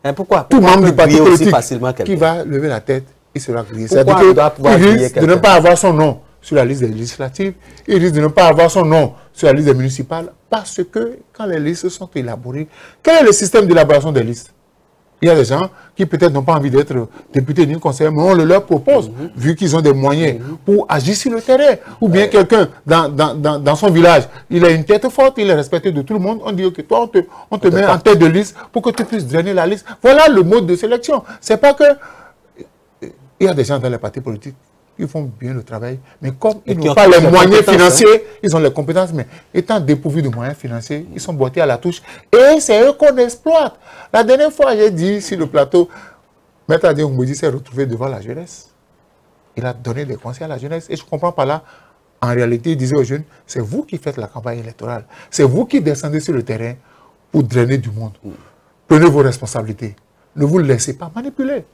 Et pourquoi? Tout membre du parti politique facilement qui va lever la tête, il sera grillé. Pourquoi il doit pouvoir griller risque de ne pas avoir son nom sur la liste des législatives, il risque de ne pas avoir son nom sur la liste des municipales, parce que quand les listes sont élaborées, quel est le système d'élaboration des listes? Il y a des gens qui peut-être n'ont pas envie d'être députés ni conseillers, mais on le leur propose, vu qu'ils ont des moyens pour agir sur le terrain. Ou bien quelqu'un dans son village, il a une tête forte, il est respecté de tout le monde, on dit ok, toi on te met en tête de liste pour que tu puisses drainer la liste. Voilà le mode de sélection. C'est pas que... Il y a des gens dans les partis politiques qui font bien le travail, mais comme ils n'ont pas les moyens financiers, ils ont les compétences, mais étant dépourvus de moyens financiers, ils sont boités à la touche. Et c'est eux qu'on exploite. La dernière fois, j'ai dit sur le plateau, Maître Adi Oumbodi s'est retrouvé devant la jeunesse. Il a donné des conseils à la jeunesse. Et je comprends pas là, en réalité, il disait aux jeunes, c'est vous qui faites la campagne électorale. C'est vous qui descendez sur le terrain pour drainer du monde. Prenez vos responsabilités. Ne vous laissez pas manipuler.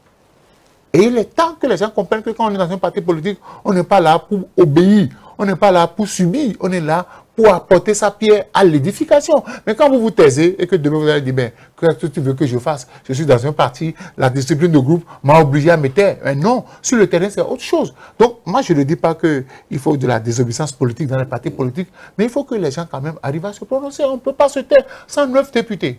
Et il est temps que les gens comprennent que quand on est dans un parti politique, on n'est pas là pour obéir, on n'est pas là pour subir, on est là pour apporter sa pierre à l'édification. Mais quand vous vous taisez et que demain vous allez dire, ben, qu'est-ce que tu veux que je fasse? Je suis dans un parti, la discipline de groupe m'a obligé à me taire. Mais non, sur le terrain, c'est autre chose. Donc, moi, je ne dis pas qu'il faut de la désobéissance politique dans les partis politiques, mais il faut que les gens quand même arrivent à se prononcer. On ne peut pas se taire sans 9 députés.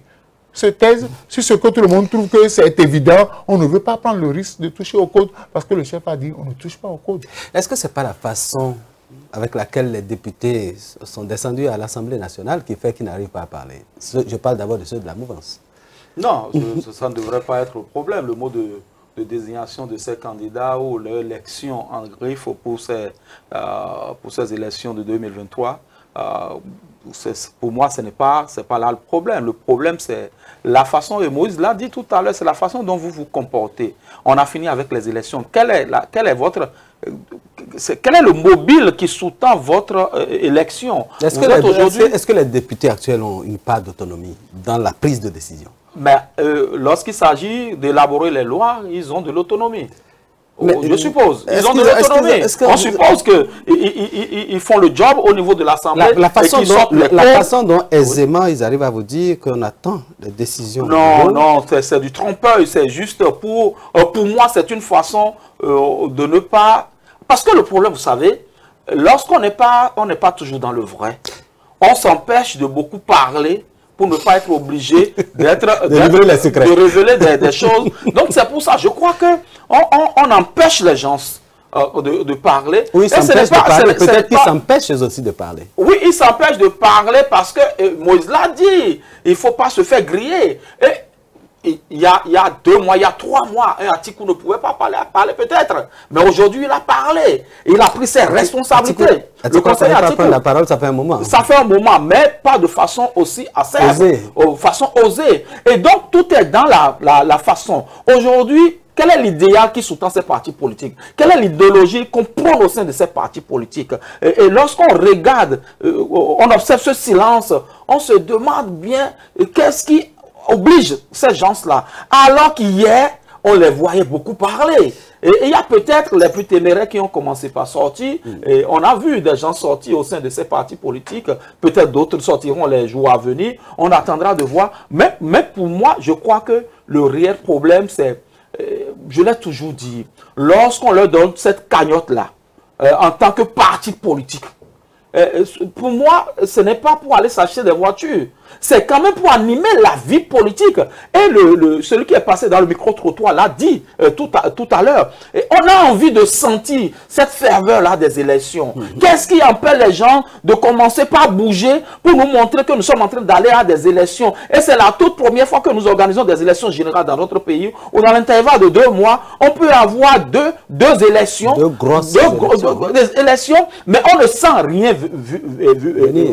Se taisent sur ce que tout le monde trouve que c'est évident. On ne veut pas prendre le risque de toucher au code parce que le chef a dit on ne touche pas au code. Est-ce que ce n'est pas la façon avec laquelle les députés sont descendus à l'Assemblée nationale qui fait qu'ils n'arrivent pas à parler? Je parle d'abord de ceux de la mouvance. Non, ça ne devrait pas être le problème. Le mot de désignation de ces candidats ou l'élection en griffe pour ces élections de 2023, pour moi, ce n'est pas là le problème. Le problème, c'est la façon, et Moïse l'a dit tout à l'heure, c'est la façon dont vous vous comportez. On a fini avec les élections. Quel est le mobile qui sous-tend votre élection? Est-ce que les députés actuels ont une part d'autonomie dans la prise de décision? Mais lorsqu'il s'agit d'élaborer les lois, ils ont de l'autonomie. Je suppose. Ils ont de l'autonomie. On suppose qu'ils font le job au niveau de l'Assemblée. La façon dont aisément ils arrivent à vous dire qu'on attend les décisions. Non, c'est du trompe-l'œil. C'est juste pour moi, c'est une façon de ne pas... Parce que le problème, vous savez, lorsqu'on n'est pas toujours dans le vrai, on s'empêche de beaucoup parler pour ne pas être obligé de révéler des choses. Donc c'est pour ça, je crois qu'on empêche les gens de parler. Oui, peut-être qu'ils s'empêchent aussi de parler. Oui, ils s'empêchent de parler parce que Moïse l'a dit, il ne faut pas se faire griller. Et il y a 2 mois, il y a 3 mois, un Atikou ne pouvait pas parler peut-être. Mais aujourd'hui, il a parlé. Il a pris ses responsabilités. Le conseiller Atikou prendre la parole, ça fait un moment. Ça fait un moment, mais pas de façon aussi acerbe, façon osée. Et donc, tout est dans la façon. Aujourd'hui, quel est l'idéal qui sous-tend ces partis politiques? Quelle est l'idéologie qu'on prend au sein de ces partis politiques? Et lorsqu'on regarde, on observe ce silence, on se demande bien qu'est-ce qui oblige ces gens-là. Alors qu'hier, on les voyait beaucoup parler. Et il y a peut-être les plus téméraires qui ont commencé par sortir. Et on a vu des gens sortir au sein de ces partis politiques. Peut-être d'autres sortiront les jours à venir. On attendra de voir. Mais pour moi, je crois que le réel problème, c'est, je l'ai toujours dit, lorsqu'on leur donne cette cagnotte-là, en tant que parti politique, pour moi, ce n'est pas pour aller s'acheter des voitures. C'est quand même pour animer la vie politique. Et celui qui est passé dans le micro-trottoir l'a dit tout à l'heure. On a envie de sentir cette ferveur-là des élections. Qu'est-ce qui empêche les gens de commencer par bouger pour nous montrer que nous sommes en train d'aller à des élections? Et c'est la toute première fois que nous organisons des élections générales dans notre pays, où dans l'intervalle de 2 mois, on peut avoir deux élections, des élections, mais on ne sent rien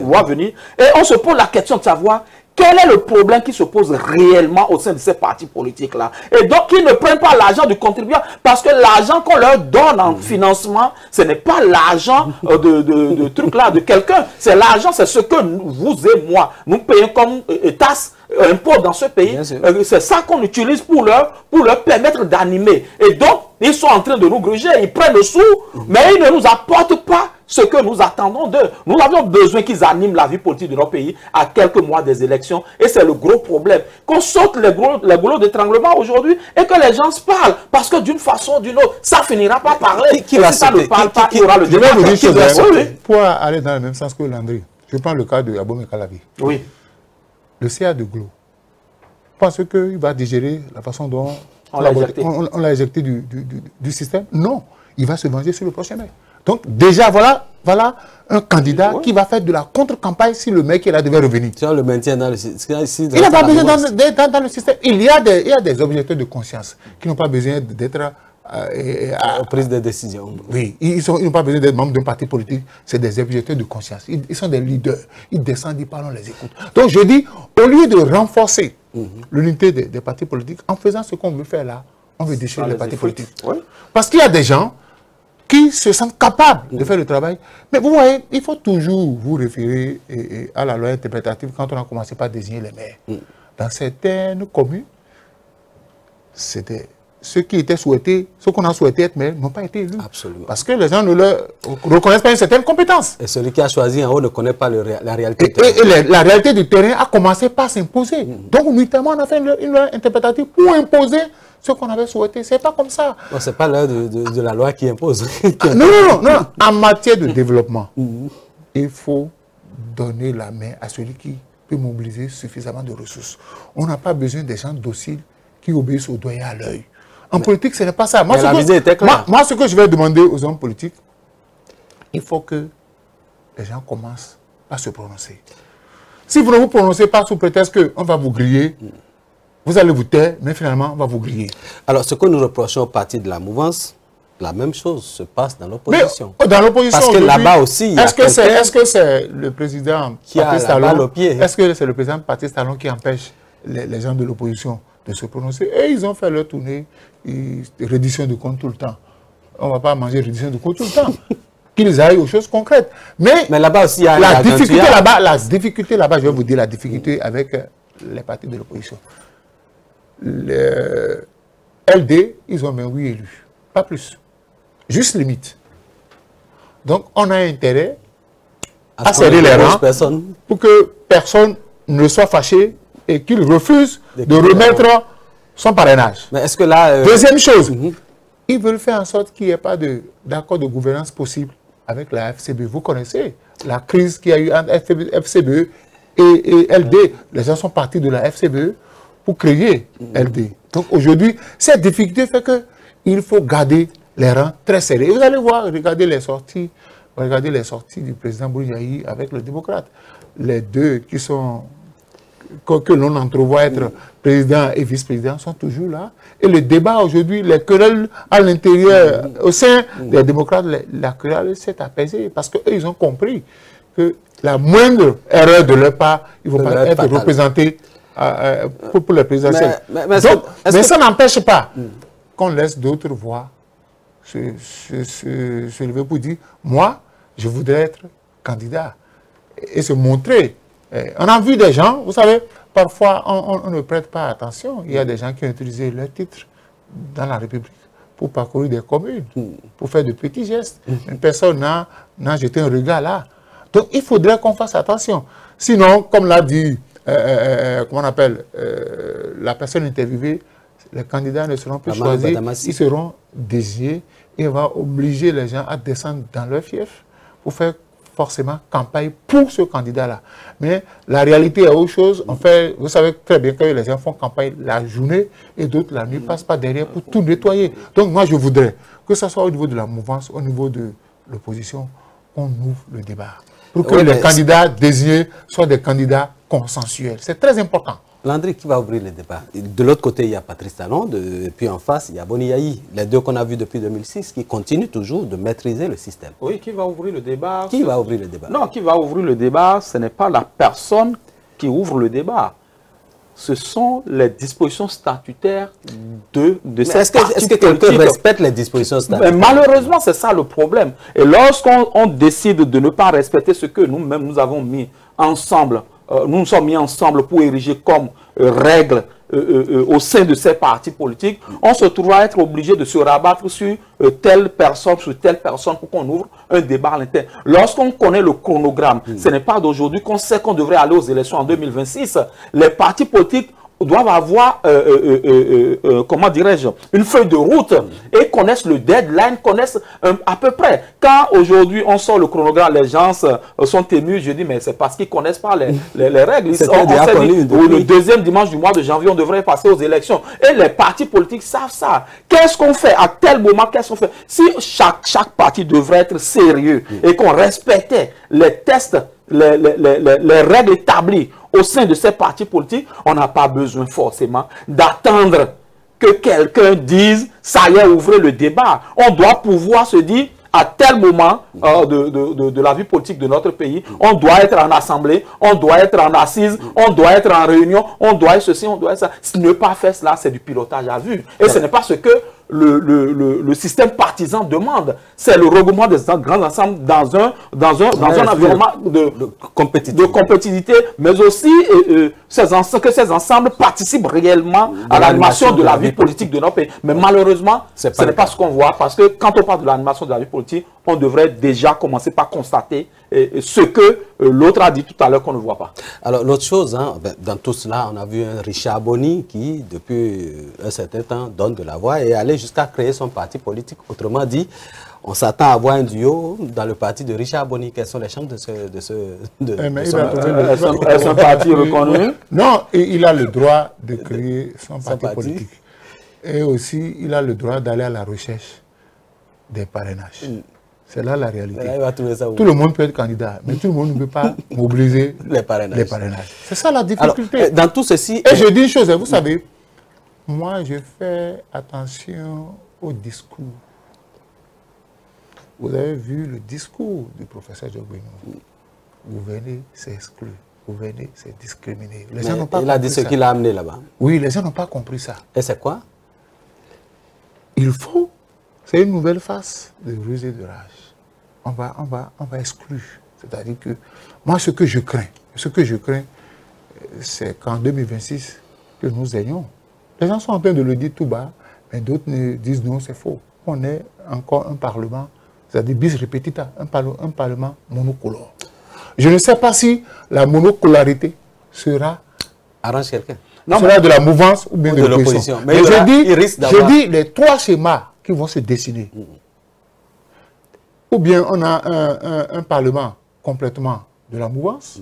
voir venir. Et on se pose la question de savoir quel est le problème qui se pose réellement au sein de ces partis politiques-là. Et donc, ils ne prennent pas l'argent du contribuable, parce que l'argent qu'on leur donne en financement, ce n'est pas l'argent de truc-là de quelqu'un. C'est l'argent, c'est ce que vous et moi, nous payons comme taxe, impôt dans ce pays. C'est ça qu'on utilise pour leur permettre d'animer. Et donc, ils sont en train de nous gruger, ils prennent le sou, mais ils ne nous apportent pas ce que nous attendons d'eux. Nous avons besoin qu'ils animent la vie politique de notre pays à quelques mois des élections. Et c'est le gros problème. Qu'on saute les goulots d'étranglement aujourd'hui et que les gens se parlent. Parce que d'une façon ou d'une autre, ça finira par parler. Qui va ça ne parle pas, il y aura le débat. Pour aller dans le même sens que Landry, je prends le cas de Abomey Calavi. Oui. Le CA de Glo. Pense qu'il va digérer la façon dont on l'a éjecté du système? Non. Il va se venger sur le prochain mec. Donc, déjà, voilà un candidat qui va faire de la contre-campagne si le mec devait revenir. Tu as le maintien dans le système. Il n'a pas besoin d'être dans le système. Il y a des objecteurs de conscience qui n'ont pas besoin d'être prise de décision. Oui, ils n'ont pas besoin d'être membres d'un parti politique. C'est des objecteurs de conscience. Ils sont des leaders. Ils descendent, ils parlent, on les écoute. Donc, je dis, au lieu de renforcer l'unité des partis politiques, en faisant ce qu'on veut faire là, on veut déchirer les partis politiques. Oui. Parce qu'il y a des gens qui se sentent capables de faire le travail. Mais vous voyez, il faut toujours vous référer à la loi interprétative quand on a commencé par désigner les maires. Dans certaines communes, c'était ceux qui étaient souhaités, ceux qu'on a souhaité être maires, n'ont pas été élus. Absolument. Parce que les gens ne leur reconnaissent pas une certaine compétence. Et celui qui a choisi en haut ne connaît pas la réalité. Et la réalité du terrain a commencé par s'imposer. Donc, notamment, on a fait une loi interprétative pour imposer ce qu'on avait souhaité. Ce n'est pas comme ça. Ce n'est pas l'heure de la loi qui impose. Non. En matière de développement, il faut donner la main à celui qui peut mobiliser suffisamment de ressources. On n'a pas besoin des gens dociles qui obéissent au doigt et à l'œil. En politique, ce n'est pas ça. Moi, ce que je vais demander aux hommes politiques, il faut que les gens commencent à se prononcer. Si vous ne vous prononcez pas sous prétexte qu'on va vous griller, vous allez vous taire, mais finalement, on va vous griller. Alors, ce que nous reprochons au parti de la mouvance, la même chose se passe dans l'opposition. Dans l'opposition, parce que là-bas aussi, est-ce que c'est le président qui a la balle au pied? Est-ce que c'est le président Patrice Talon qui empêche les gens de l'opposition de se prononcer? Et ils ont fait leur tournée, reddition de compte tout le temps. On ne va pas manger reddition de compte tout le temps. Qu'ils aillent aux choses concrètes. Mais là-bas aussi, il y a la difficulté là-bas, je vais vous dire la difficulté avec les partis de l'opposition. Le LD, ils ont 28 élus. Pas plus. Juste limite. Donc, on a intérêt à serrer les rangs pour que personne ne soit fâché et qu'il refuse de remettre son parrainage. Mais est-ce que là... Deuxième chose, ils veulent faire en sorte qu'il n'y ait pas d'accord de gouvernance possible avec la FCB. Vous connaissez la crise qu'il y a eu entre FCB et LD. Les gens sont partis de la FCB pour créer LD. Donc aujourd'hui, cette difficulté fait qu'il faut garder les rangs très serrés. Et vous allez voir, regardez les sorties du président Bouriaï avec le démocrate. Les deux qui sont, que l'on entrevoit être président et vice-président, sont toujours là. Et le débat aujourd'hui, les querelles à l'intérieur, au sein des démocrates, la querelle s'est apaisée parce qu'eux, ils ont compris que la moindre erreur de leur part, il ne faut pas être représenté pour le présidentiel. Mais ça n'empêche pas qu'on laisse d'autres voix se lever pour dire, moi, je voudrais être candidat et se montrer. On a vu des gens, vous savez, parfois on ne prête pas attention. Il y a des gens qui ont utilisé leur titre dans la République pour parcourir des communes, pour faire de petits gestes. Une personne n'a jeté un regard là. Donc il faudrait qu'on fasse attention. Sinon, comme l'a dit, comment on appelle, la personne interviewée, les candidats ne seront plus choisis, ils seront désignés et on va obliger les gens à descendre dans leur fief pour faire forcément campagne pour ce candidat-là. Mais la réalité est autre chose. On fait, vous savez très bien que les gens font campagne la journée et d'autres la nuit passent pas derrière pour tout nettoyer. Donc moi je voudrais que ce soit au niveau de la mouvance, au niveau de l'opposition, qu'on ouvre le débat. Pour que les candidats désignés soient des candidats consensuels. C'est très important. Landry, qui va ouvrir le débat? De l'autre côté, il y a Patrice Talon, et puis en face, il y a Boni Yayi. Les deux qu'on a vus depuis 2006, qui continuent toujours de maîtriser le système. Oui, qui va ouvrir le débat? Qui va ouvrir le débat? Non, qui va ouvrir le débat, ce n'est pas la personne qui ouvre le débat. Ce sont les dispositions statutaires de cette partie. Est-ce que quelqu'un respecte les dispositions statutaires? Mais malheureusement, c'est ça le problème. Et lorsqu'on décide de ne pas respecter ce que nous-mêmes nous avons mis ensemble, nous sommes mis ensemble pour ériger comme règle au sein de ces partis politiques, on se trouve à être obligé de se rabattre sur telle personne pour qu'on ouvre un débat à l'interne. Lorsqu'on connaît le chronogramme, ce n'est pas d'aujourd'hui qu'on sait qu'on devrait aller aux élections en 2026. Les partis politiques doivent avoir, comment dirais-je, une feuille de route et connaissent le deadline, connaissent à peu près. Quand aujourd'hui on sort le chronogramme, les gens sont émus, je dis mais c'est parce qu'ils ne connaissent pas les règles. Le deuxième dimanche du mois de janvier, on devrait passer aux élections. Et les partis politiques savent ça. Qu'est-ce qu'on fait à tel moment? Qu'est-ce qu'on fait? Si chaque parti devrait être sérieux et qu'on respectait les tests, les règles établies au sein de ces partis politiques, on n'a pas besoin forcément d'attendre que quelqu'un dise « ça y est, ouvrez le débat ». On doit pouvoir se dire à tel moment de la vie politique de notre pays, on doit être en assemblée, on doit être en assise, on doit être en réunion, on doit être ceci, on doit être ça. Ne pas faire cela, c'est du pilotage à vue. Et ce n'est pas ce que le système partisan demande. C'est le regroupement des grands ensembles dans un environnement de compétitivité, mais aussi que ces ensembles participent réellement à l'animation de la vie politique de notre pays. Mais malheureusement, ce n'est pas ce qu'on voit, parce que quand on parle de l'animation de la vie politique, on devrait déjà commencer par constater ce que l'autre a dit tout à l'heure qu'on ne voit pas. Alors l'autre chose, dans tout cela, on a vu un Richard Boni qui, depuis un certain temps, donne de la voix et allait jusqu'à créer son parti politique. Autrement dit, on s'attend à voir un duo dans le parti de Richard Boni. Quelles sont les chances de Est-ce un parti reconnu? Non, il a le droit de créer son parti politique. Et aussi, il a le droit d'aller à la recherche des parrainages. C'est là la réalité. Tout le monde peut être candidat, mais tout le monde ne peut pas mobiliser les parrainages. C'est ça la difficulté. Alors, dans tout ceci... Et je dis une chose, vous savez, moi je fais attention au discours. Vous avez vu le discours du professeur Djogbenou. Gouverner, c'est exclure. Gouverner, c'est discriminer. Les gens n'ont pas il a dit ce qu'il a amené là-bas. Oui, les gens n'ont pas compris ça. Et c'est quoi? Il faut... C'est une nouvelle face de ruse et de rage. On va exclure. C'est-à-dire que moi, ce que je crains, c'est qu'en 2026, que nous ayons. Les gens sont en train de le dire tout bas, mais d'autres disent non, c'est faux. On est encore un parlement, c'est-à-dire bis repetita, un parlement monocolore. Je ne sais pas si la monocolarité sera... Arrange quelqu'un. Sera de la mouvance ou bien de l'opposition. Mais il je, risque dis les trois schémas qui vont se dessiner. ou bien on a un parlement complètement de la mouvance,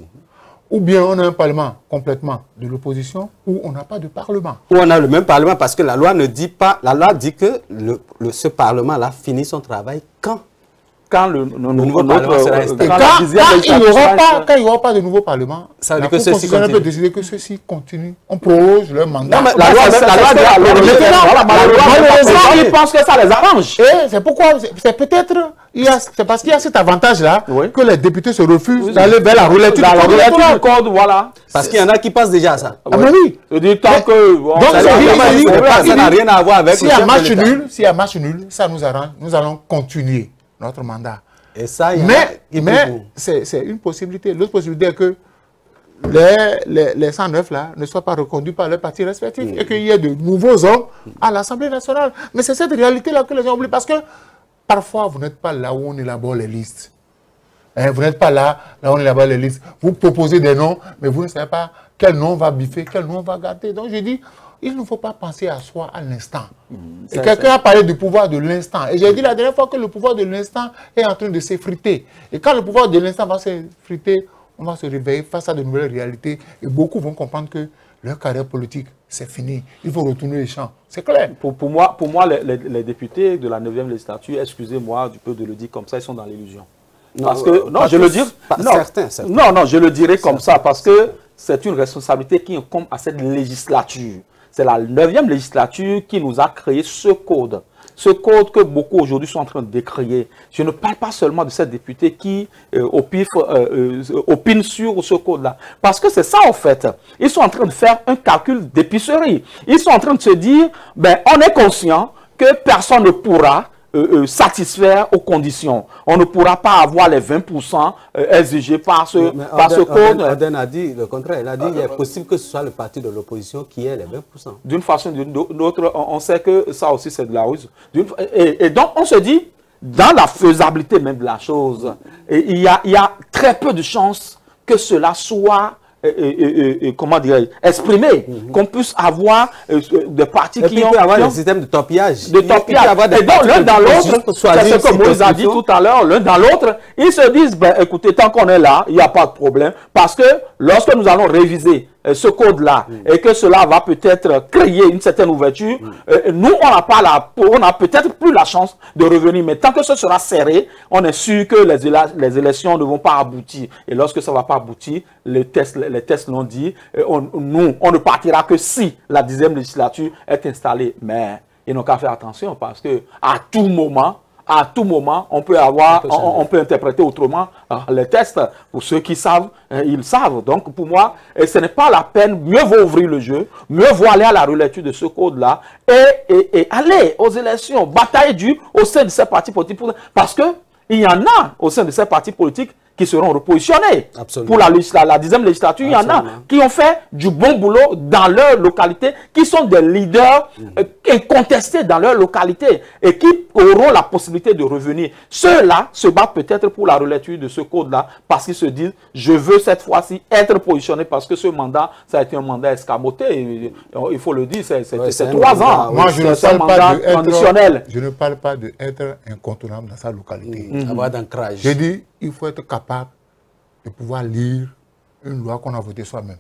ou bien on a un parlement complètement de l'opposition, ou on n'a pas de parlement. Ou on a le même parlement parce que la loi ne dit pas, la loi dit que ce parlement-là finit son travail quand le nouveau parlement sera installé. Quand il n'y aura pas de nouveau parlement, ça veut la dire que Cour constitutionnelle peut décider que ceux-ci continuent. On proroge leur mandat. Non, mais la loi malheureusement, ils pensent que ça les arrange. Et c'est pourquoi, c'est peut-être, c'est parce qu'il y a cet avantage-là que les députés se refusent d'aller vers la relecture du code, voilà. Parce qu'il y en a qui pensent déjà à ça. Ah mais oui. C'est-à-dire tant que... Donc, ça n'a rien à voir avec... S'il y a match nul, ça nous arrange. Nous allons continuer notre mandat. Et ça, mais c'est une possibilité. L'autre possibilité est que les 109 là ne soient pas reconduits par leurs partis respectifs et qu'il y ait de nouveaux hommes à l'Assemblée nationale. Mais c'est cette réalité-là que les gens oublient parce que parfois vous n'êtes pas là où on élabore les listes. Vous n'êtes pas là où on élabore les listes. Vous proposez des noms, mais vous ne savez pas quel nom va biffer, quel nom va garder. Donc je dis, il ne faut pas penser à soi à l'instant. Et quelqu'un a parlé du pouvoir de l'instant. Et j'ai dit la dernière fois que le pouvoir de l'instant est en train de s'effriter. Et quand le pouvoir de l'instant va s'effriter, on va se réveiller face à de nouvelles réalités. Et beaucoup vont comprendre que leur carrière politique, c'est fini. Il faut retourner les champs. C'est clair. Pour moi les députés de la 9e législature, excusez-moi du peu de le dire comme ça, ils sont dans l'illusion. Parce que, non, je le dis, non, je le dirais comme ça, parce que c'est une responsabilité qui incombe à cette législature. C'est la 9e législature qui nous a créé ce code. Ce code que beaucoup aujourd'hui sont en train de décrier. Je ne parle pas seulement de ces députés qui, au pif, opinent sur ce code-là. Parce que c'est ça, en fait. Ils sont en train de faire un calcul d'épicerie. Ils sont en train de se dire, ben, on est conscient que personne ne pourra satisfaire aux conditions. On ne pourra pas avoir les 20% exigés par ce code. Aden a dit le contraire. Il a dit qu'il est possible que ce soit le parti de l'opposition qui ait les 20%. D'une façon ou d'une autre, on sait que ça aussi c'est de la ruse. Et donc on se dit, dans la faisabilité même de la chose, il y a très peu de chances que cela soit comment dire, exprimé, qu'on puisse avoir des partis qui ont un système de topillage. Et donc l'un dans l'autre, c'est ce que Moïse a dit tout à l'heure, l'un dans l'autre, ils se disent, ben, écoutez, tant qu'on est là, il n'y a pas de problème, parce que lorsque nous allons réviser ce code-là et que cela va peut-être créer une certaine ouverture, nous, on n'a peut-être plus la chance de revenir. Mais tant que ce sera serré, on est sûr que les élections ne vont pas aboutir. Et lorsque ça ne va pas aboutir, les tests l'ont dit, on ne partira que si la 10e législature est installée. Mais ils n'ont qu'à faire attention parce que à tout moment, on peut interpréter autrement les tests. Pour ceux qui savent, ils savent. Donc, pour moi, ce n'est pas la peine. Mieux vaut ouvrir le jeu, mieux vaut aller à la relecture de ce code-là et aller aux élections, batailler dur au sein de ces partis politiques. Parce qu'il y en a au sein de ces partis politiques qui seront repositionnés. Absolument. Pour la 10e législature. Absolument. Il y en a qui ont fait du bon boulot dans leur localité, qui sont des leaders incontestés dans leur localité et qui auront la possibilité de revenir. Ceux-là se battent peut-être pour la relecture de ce code-là parce qu'ils se disent, je veux cette fois-ci être positionné parce que ce mandat, ça a été un mandat escamoté. Il faut le dire, c'est 3 ans. Moi, je ne parle pas d'être incontournable dans sa localité. Avoir d'ancrage. J'ai dit, il faut être capable de pouvoir lire une loi qu'on a votée soi-même.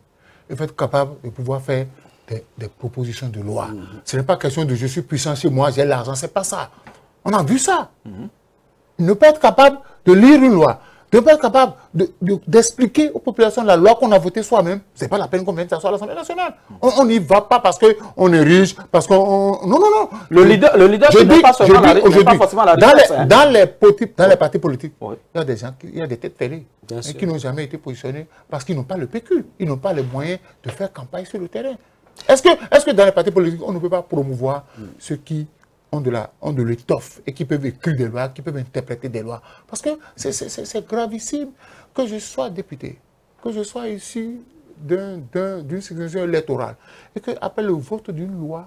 Il faut être capable de pouvoir faire des propositions de loi. Ce n'est pas question de je suis puissant chez moi, j'ai l'argent, c'est pas ça. On a vu ça. Ne pas être capable de lire une loi, de ne pas être capable d'expliquer aux populations la loi qu'on a votée soi-même, ce n'est pas la peine qu'on vienne s'asseoir à l'Assemblée nationale. On n'y va pas parce qu'on est riche, parce qu'on... Non. Le leader n'est pas forcément la richesse. Dans les partis politiques, il y a des gens, il y a des têtes fêlées qui n'ont jamais été positionnés parce qu'ils n'ont pas le PQ, ils n'ont pas les moyens de faire campagne sur le terrain. Est-ce que dans les partis politiques, on ne peut pas promouvoir ceux qui ont de l'étoffe et qui peuvent écrire des lois, qui peuvent interpréter des lois? Parce que c'est gravissime que je sois député, que je sois issu d'une circonscription électorale et qu'après le vote d'une loi,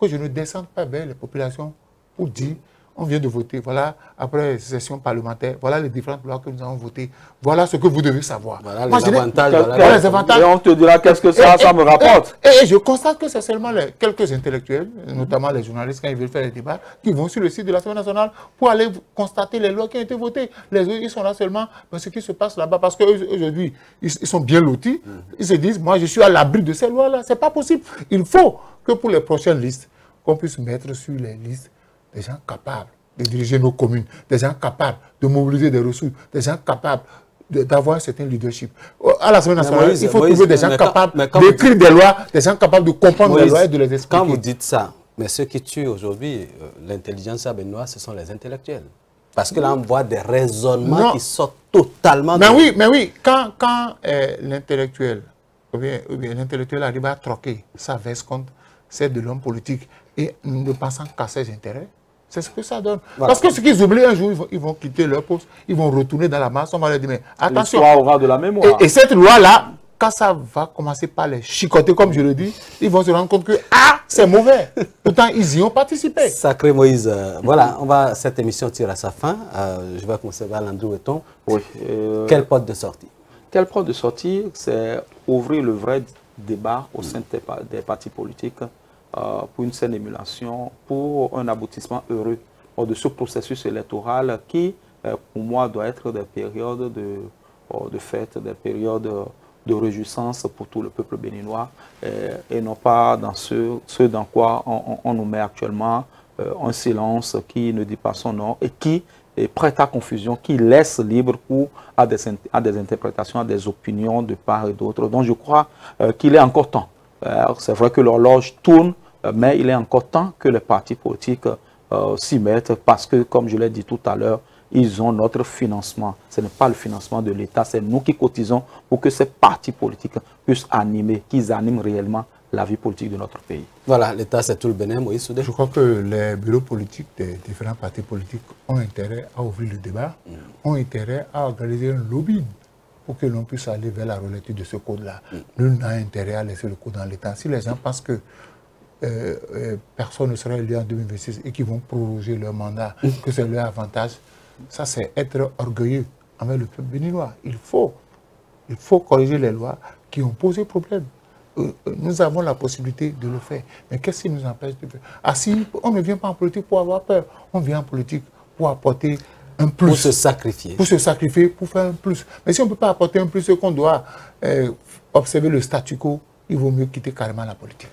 que je ne descende pas vers les populations pour dire on vient de voter, voilà, après session parlementaire, voilà les différentes lois que nous avons votées, voilà ce que vous devez savoir. Voilà Moi, les avantages. voilà les avantages. Et on te dira qu'est-ce que ça me rapporte. Et je constate que c'est seulement quelques intellectuels, notamment les journalistes, quand ils veulent faire des débats, qui vont sur le site de l'Assemblée nationale pour aller constater les lois qui ont été votées. Les autres, ils sont là seulement pour ce qui se passe là-bas, parce qu'aujourd'hui, ils sont bien lotis. Ils se disent, moi, je suis à l'abri de ces lois-là. C'est pas possible. Il faut que pour les prochaines listes, qu'on puisse mettre sur les listes des gens capables de diriger nos communes, des gens capables de mobiliser des ressources, des gens capables d'avoir un certain leadership. À l'Assemblée nationale, il faut trouver des gens capables d'écrire des lois, des gens capables de comprendre les lois et de les expliquer. Quand vous dites ça, mais ceux qui tuent aujourd'hui l'intelligence béninoise, ce sont les intellectuels. Parce que là, on voit des raisonnements qui sortent totalement... Mais oui, quand l'intellectuel, ou bien l'intellectuel arrive à troquer sa veste contre celle de l'homme politique et ne pensant qu'à ses intérêts, c'est ce que ça donne. Voilà. Parce que ce qu'ils oublient un jour, ils vont quitter leur poste, ils vont retourner dans la masse, on va leur dire, mais attention. L'histoire aura de la mémoire. Et cette loi-là, quand ça va commencer par les chicoter, comme je le dis, ils vont se rendre compte que, c'est mauvais. Pourtant, ils y ont participé. Sacré Moïse. Voilà, cette émission tire à sa fin. Je vais commencer par Landry Weton. Oui. Quelle porte de sortie? Quelle porte de sortie? C'est ouvrir le vrai débat au sein des partis politiques pour une saine émulation, pour un aboutissement heureux de ce processus électoral qui, pour moi, doit être des périodes de fête, des périodes de réjouissance pour tout le peuple béninois et non pas dans ce dans quoi on nous met actuellement un silence qui ne dit pas son nom et qui prête à confusion, qui laisse libre à des interprétations, à des opinions de part et d'autre. Donc je crois qu'il est encore temps. C'est vrai que l'horloge tourne, mais il est encore temps que les partis politiques s'y mettent parce que, comme je l'ai dit tout à l'heure, ils ont notre financement. Ce n'est pas le financement de l'État, c'est nous qui cotisons pour que ces partis politiques puissent animer, qu'ils animent réellement la vie politique de notre pays. Voilà, l'État, c'est tout le Bénin, Moïse Soudé. Je crois que les bureaux politiques des différents partis politiques ont intérêt à ouvrir le débat, ont intérêt à organiser un lobbying pour que l'on puisse aller vers la relecture de ce code-là. Nul n'a intérêt à laisser le code dans l'État. Si les gens pensent que personne ne sera élu en 2026 et qu'ils vont proroger leur mandat, que c'est leur avantage, ça c'est être orgueilleux envers le peuple béninois. Il faut corriger les lois qui ont posé problème. Nous avons la possibilité de le faire. Mais qu'est-ce qui nous empêche de faire? Si on ne vient pas en politique pour avoir peur, on vient en politique pour apporter un plus. Pour se sacrifier. Pour se sacrifier, pour faire un plus. Mais si on ne peut pas apporter un plus, c'est qu'on doit observer le statu quo, il vaut mieux quitter carrément la politique.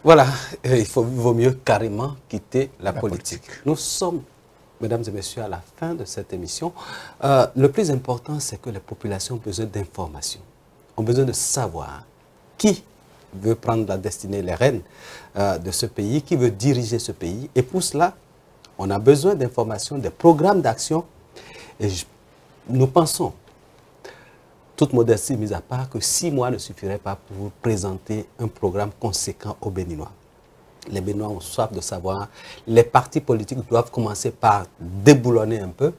Voilà, il vaut mieux carrément quitter la politique. Nous sommes, mesdames et messieurs, à la fin de cette émission. Le plus important, c'est que les populations ont besoin d'informations, ont besoin de savoir qui veut prendre la destinée, les rênes de ce pays, qui veut diriger ce pays. Et pour cela, on a besoin d'informations, des programmes d'action. Et nous pensons, toute modestie mise à part, que 6 mois ne suffiraient pas pour vous présenter un programme conséquent aux Béninois. Les Béninois ont soif de savoir. Les partis politiques doivent commencer par déboulonner un peu,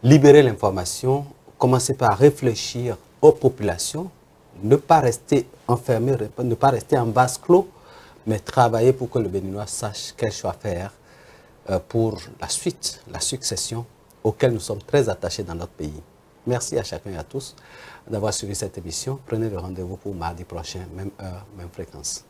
libérer l'information, commencer par réfléchir aux populations, ne pas rester enfermé, ne pas rester en vase clos, mais travailler pour que le Béninois sache quel choix faire pour la suite, la succession, auquel nous sommes très attachés dans notre pays. Merci à chacun et à tous d'avoir suivi cette émission. Prenez le rendez-vous pour mardi prochain, même heure, même fréquence.